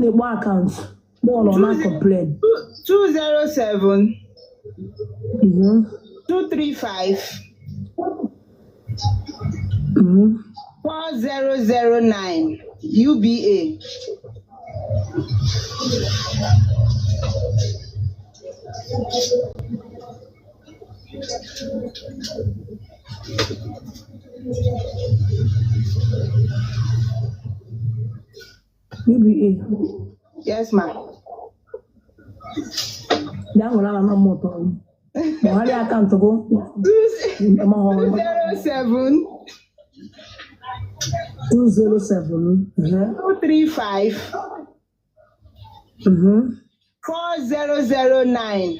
The bank account. Ball on not complain. 207 235 4009 UBA. UBA. Yes, ma. That one I'm not more. Mohali account to go. 207 207 235 Mm-hmm. 4009.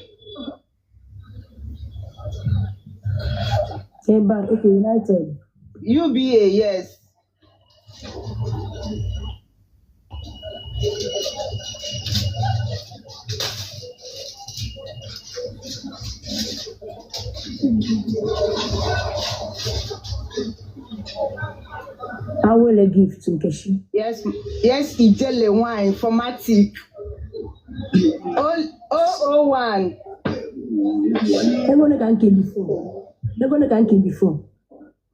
Came back. Okay, United. UBA, yes. I will a gift to Keshi. Yes, Ijele one informatic. 001. They're going to gank before. They're going to gank before.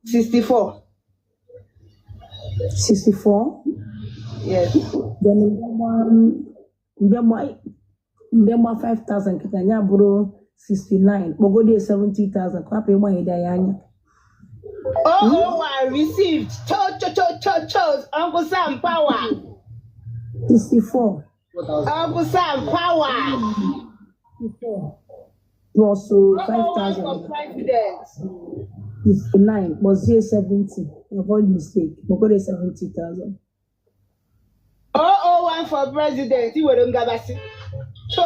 64. 64. Yes. Then Mbemwa 5,000 kitanya bro 69. Bogode 70,000. Kwa pe mwa hidayanya. 001 received. Chose. Uncle Sam power. 64. Uncle Sam power. 64. Also 5,000. for president. 59. Was here 70. Avoid mistake. Bogode 70,000. 001 for president. He will ngabasi. Cho.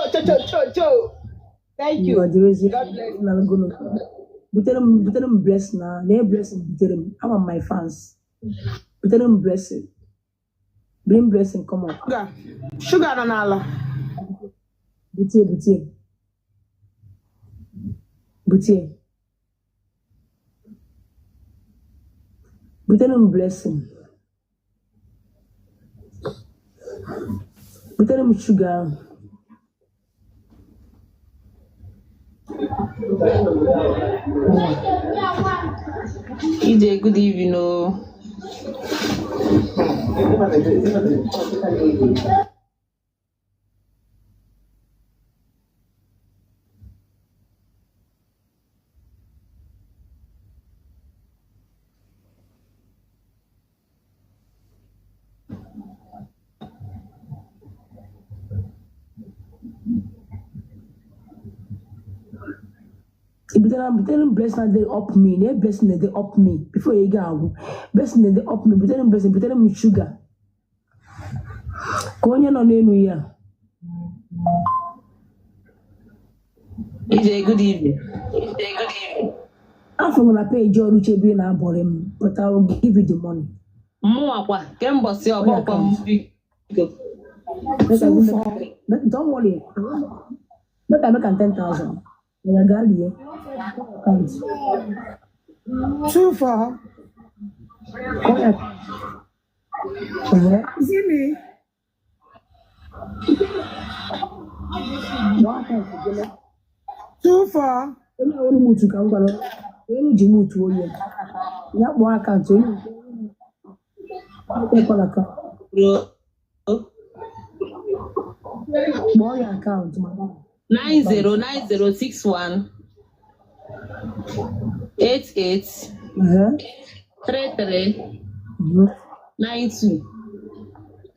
Thank you. God bless. Buterum bless now. They bless Buterum. I'm on my fans. Buterum blessing. Bring blessing. Come on. Sugar and Allah. Butie. Buterum blessing. Buterum sugar. EJ, good evening. Oh. Blessing they up me. They blessing they up me before you go. Blessing they up me. Blessing sugar. Konya no nenu ya. EJ, good evening. I'm gonna pay Joe Luche na boring, but I will give you the money. Mwakwa, kembo si obo kwa mbi. Don't worry. But I make 10,000. I got you. 24. See me. Two for. More account, 909061 88 33 92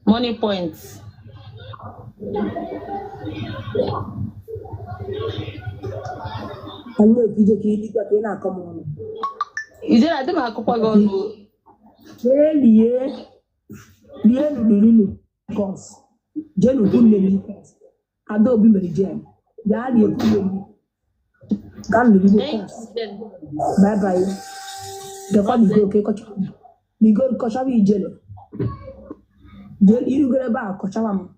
money points. I know if you not come on. Is it I don't have go. Really, cause Jen good lady. I don't be very Jen. That you bye bye. The one you go okay, coach. You go coach up in jail. You go back, coach. In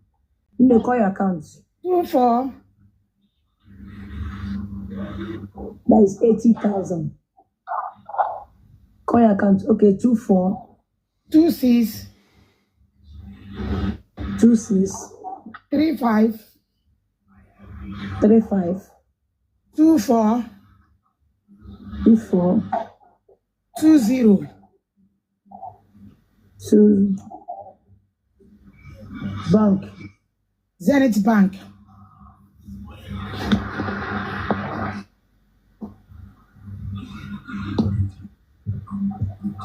the call your accounts. 24. That is 80,000. Call your account. Okay, 24. 26. 26. 35. 35. 24. 24. 20. 2. Bank. Zenith Bank.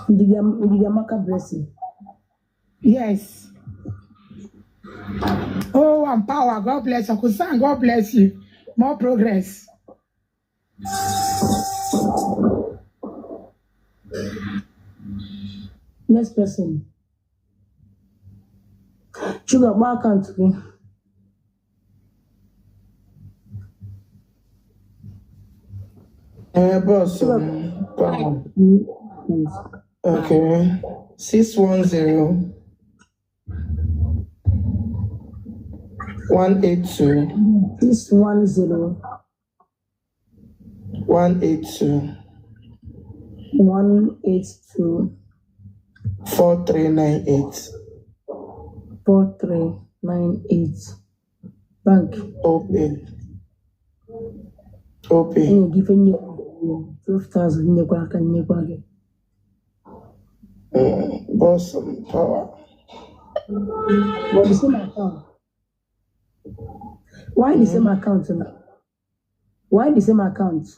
Did you make a blessing? Yes. Oh, and power. God bless you. Kusan, God bless you. More progress. Next person. Sugar, what account to me? Boss. Okay. 610 182 610 182 182 4398 4398. Bank. Open. And giving you 12,000 in your bank and your bank. Boss power. What the same account? Why the same account now? Why the same account?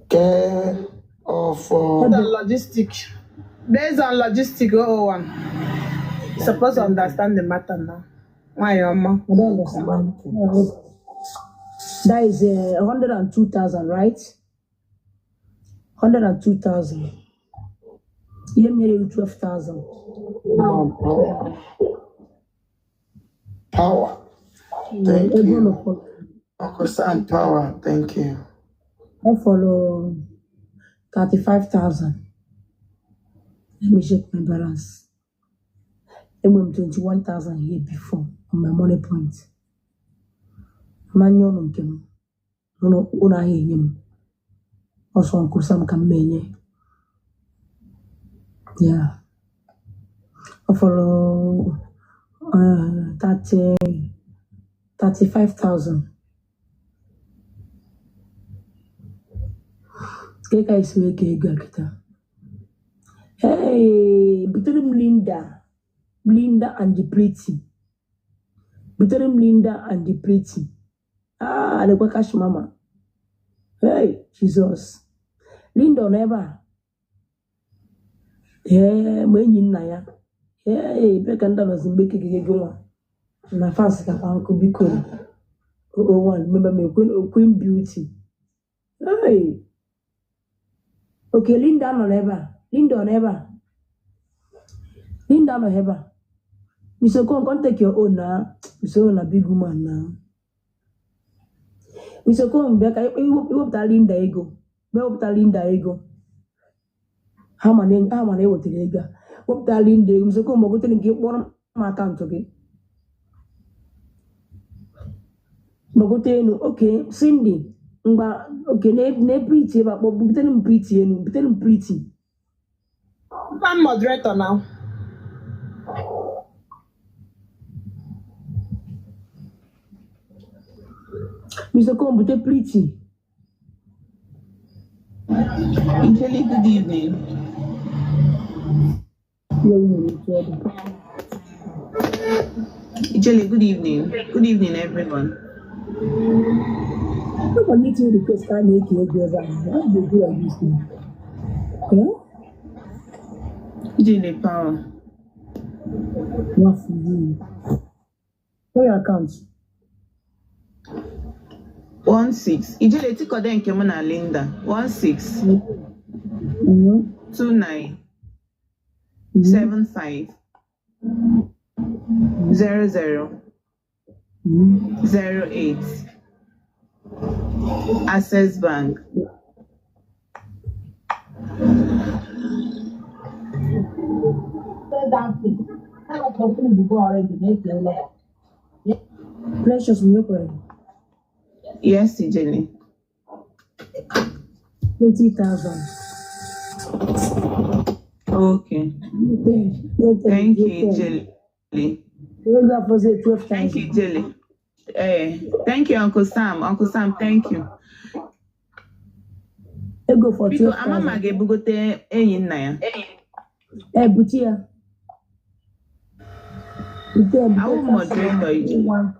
Care of Logistic. Based on logistic 001. You're supposed to understand the matter now. Why, Mama? I don't understand. That is 102,000, right? 102,000. You made 12,000. Power. Thank you. Uncle Sam Power. Thank you. I follow 35,000. Let me check my balance. I went 21,000 here before on my money point. Manual on him. No, una him. Also, Uncle Sam can menye. Yeah. I follow 35,000. Keka is wake kita. Hey, between Linda and the pretty. Between Linda and the pretty. Ah, the cash mama. Hey, Jesus. Linda never. Hey, when you naya. Hey, Bekanda was in Becky Goma. Na fast could be cool. Oh, one, remember me, Queen Beauty. Hey. Okay, Linda no never. Linda never. Linda no ever. Mr. Con take your own now. Mr. On a big woman now. Mr. Con back, you hope that Linda ego. Well, that Linda ego. How many what the ega? Hope that Linda, Mr. Con, go to get one account, okay? Magoteno, okay, Cindy. Okay, ne pretty, but between pretty and between pretty. I'm moderator now. Mr. Combe, pretty. Angeli, good evening. Angeli, good evening. Good evening, everyone. I need to request I make you ever. How do you do like this thing? Angeli Power. What for you? For your account. 16. Ijele tikode nke m na Linda. 16 29 75 00 08 Access Bank. Precious milk. Yes, Ijele. 20,000. Okay. Thank you, Ijele. Thank you, Ijele. Thank you, Uncle Sam. Uncle Sam, thank you. I go for Because Amama gebugote enyi nna ya. Butia. I will moderator Ijele.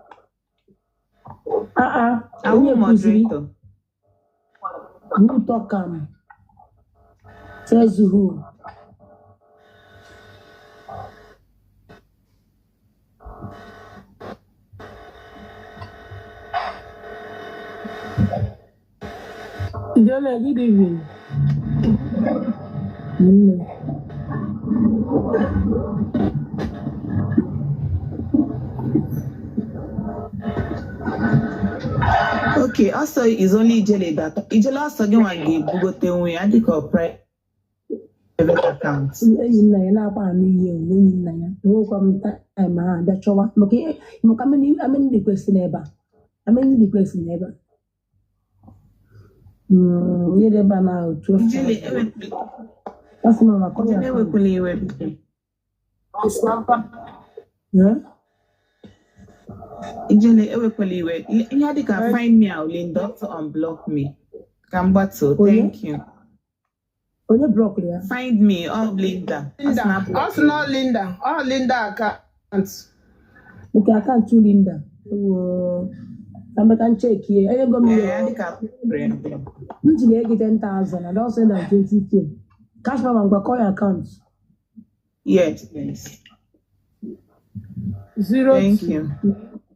I will moderator. Who talk says who? Good evening. Okay, also is only Ijele that Ijele also get one give Bugote we I think of private account. Enyi nna ya na-akwa anụ ihe enyi nna ya enwekwa m ma abịa chọwa maka ameni request n'ebe a ameni request n'ebe a nyere ebe a na otu Ijele asị m maka Ijele ewekwala iwe. Ijele ewekwala iwe. Ihe dị ka find me out Linda to unblock me. Kambato, thank you. onye blọk ya Find me all Linda. Linda. Also not Linda. All Linda account. nke akaụntụ Linda American check here onye go m Yeah, dị ka friend. m ji ego 10,000 and also na 20k cash mama ngwa call your account Yes. Thank you.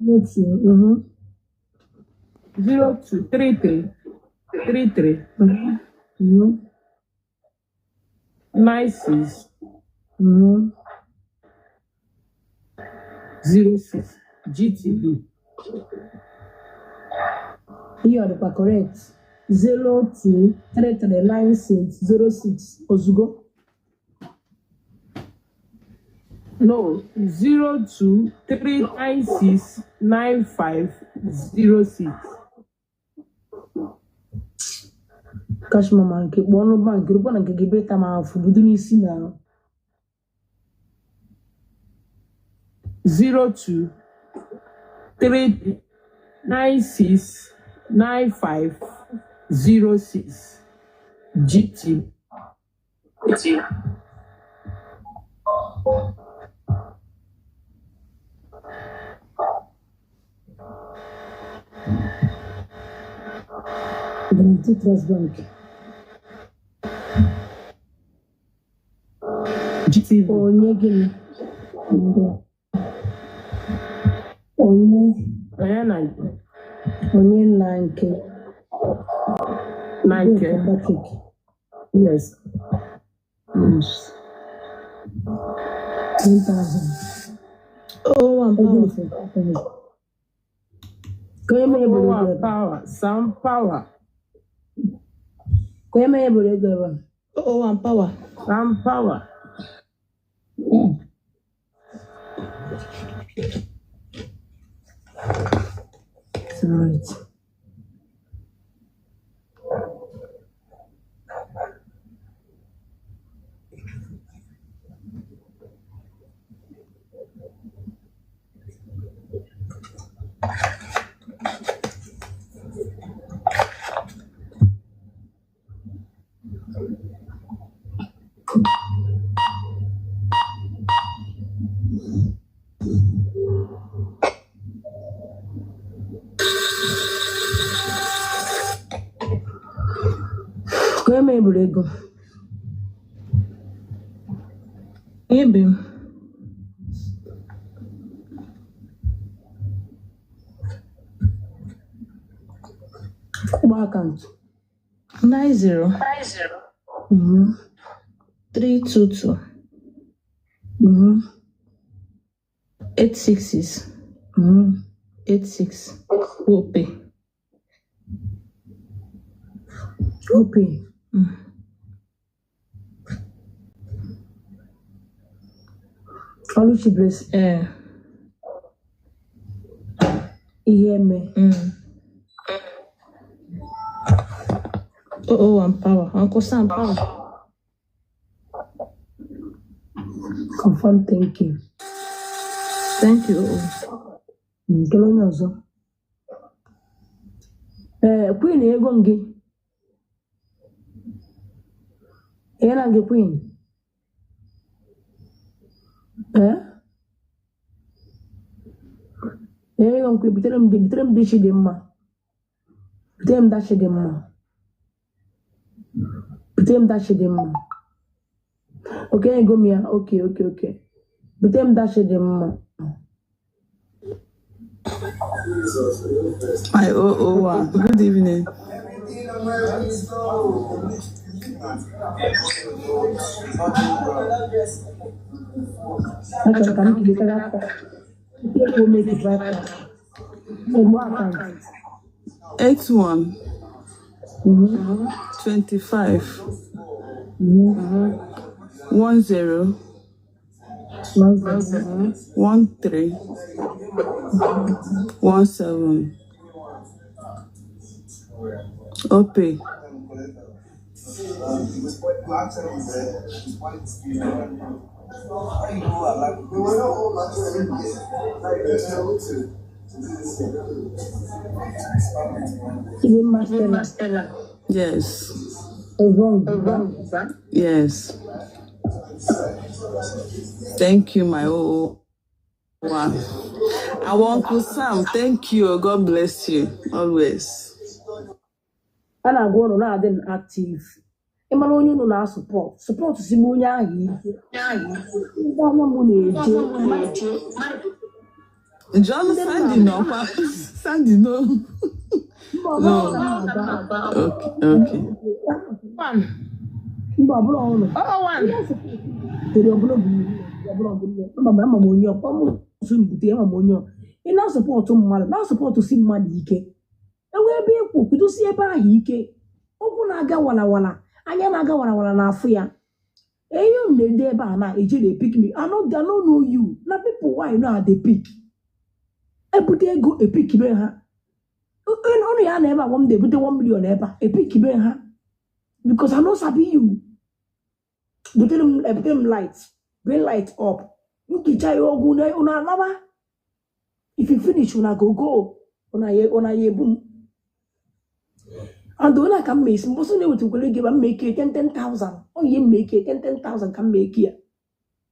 0233 96 06 GTB. Here are correct 02339606 Ozugo. No, 023969506. Cash mama nke kpọọ bank rukwa na nke gị beta ma afụ budu n'isi na 0233969506 GT. Guarantee Trust Bank. GT. Onye gịnị? Onye na nke. Patrick. Yes. 10,000. Oh, I'm powerful. Power. Some power. Oh, I'm power. Some power. It's all right. Kome burego. Ebe. What account? 90 Mm-hmm. 322 Mm-hmm. 866 Mm-hmm. 86 Ope. Open. Oluchi bless. Ihe me. Oh, I'm power. Uncle Sam power. Confirm, thank you. Thank you. Nkele onye ọzọ. Queen ego gị. Era gị Queen. Ego nke bitere m dishi dị mma. Bitere m dashi dị mma. Bitere m dashi dị mma. Okay, ego m ya. Okay. Bitere m dashi dị mma. Good evening. Achọrọ ka m kelekere aka. Ego make it right. Ugbo account. 81 25 10 13 17 OP. Yes. Yes. Thank you, my old one. Our Uncle Sam, thank you. God bless you always. And I go on and active. Emmanuel no na support si mu nya ahi nda na mu na John Sandy no Sandy no. No. Okay. One. Mba bro ono. Oh, one. Pero bro mama mo nyo pa mo sun bute mama mo nyo. Ina support mmadụ na support si mmadụ ike. Ewe ebe ekwu kudu si ebe ahi ike. Okwu na-aga wala anya na-aga wala n'afọ ya. Eyo na-ede ebe a na eje dey pick me. I don't know you. Na people why know they pick. Ebute ego epick be ha. Onu ya na ebe a wom dey ebute 1 million ebe a epick be ha. Because I know sabi you. Ebute them light. Bring light up. Nkicha yo ogu na una alaba. If you finish una go. Una ye boom. And when I can make some person able to give and make it 10,000. Oh, you make it 10,000 can make here.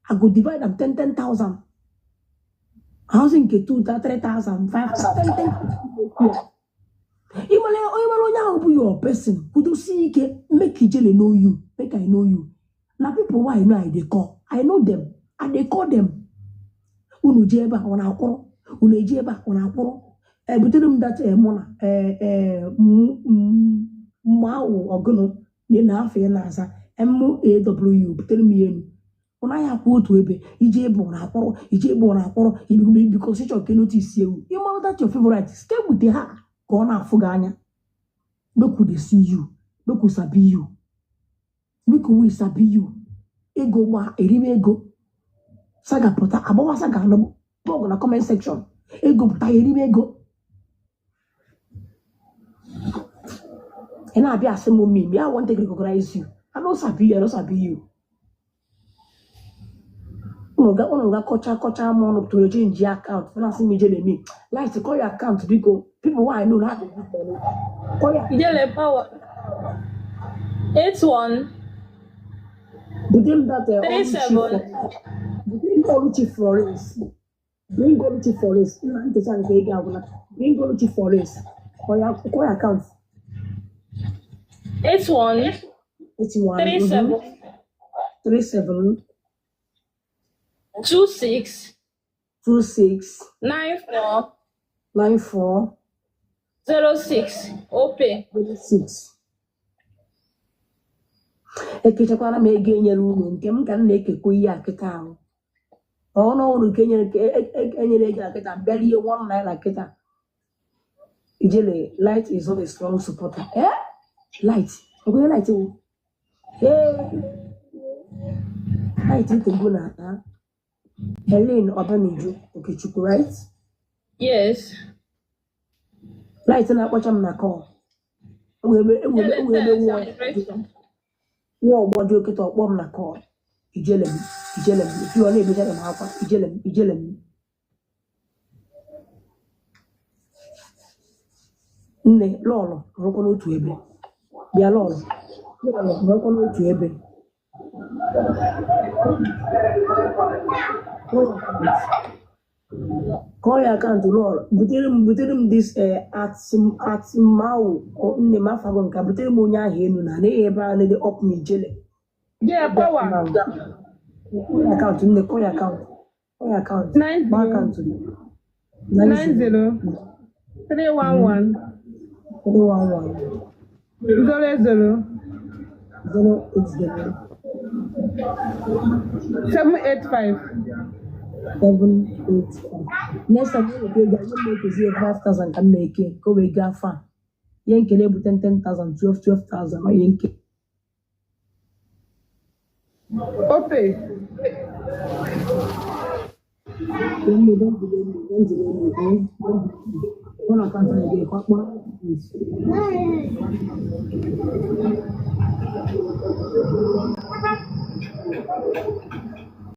I could divide them 10,000. Housing get 3,000, 5,000, 10,000. You your person. Could you see make it know you? Make I know you. Now people why I know they call. I know them. And they call them. Unu jeba on our call. Unu jeba on our call. But them that mona mau ogono ni na afa na asa MAW but tell me enu ona ya kwa otu ebe ije ebe na akporo because you can notice you know that your favorite stay with her ka na afu ga anya make we see you make we sabi you ego gba eribe ego saga pota abawa saga no blog na comment section ego pota eribe ego. And I'll be asking me, I want to recognize you. I don't sabi you. No, that one of culture more to change your account. When I see me, me like to call your account because people who I know how to do it. Call your power. 81 Begin that 37 Bring quality Florence. Bring quality Florence. Bring quality Florence. Call your account. 81 37 26 94 06 OP. 06. Ekechakwara m ego enyere unu nke m ka m na-ekekwa ihe akịta ahụ ọnụ ọrụ nke enyere ego akịta bịarie 1 naira akịta ijele light is not a strong supporter light okay light light you can go na Helen Obaniju Okechukwu right Yes. light na-akpọcha m na call nwa ọgbọdị okịta ọkpọ m na call ijele m if ọ na-ebejara m akwa ijele m nne lọlọ rụkwa n'otu ebe bịa lọlọ rụkwa n'otu ebe call your account lọlọ butere m this atịmawụ nne m afago nka butere m onye ahụ enu na anaghị ebe a na-ede ọp m ijele account nne call your account 90 311 00 785 next time you make 5,000 can make it go we gafa Yen kele bu 10,000, 12,000 or yen ke. Ope. Don't delay me, don't delay me, eh? Don't account again, what?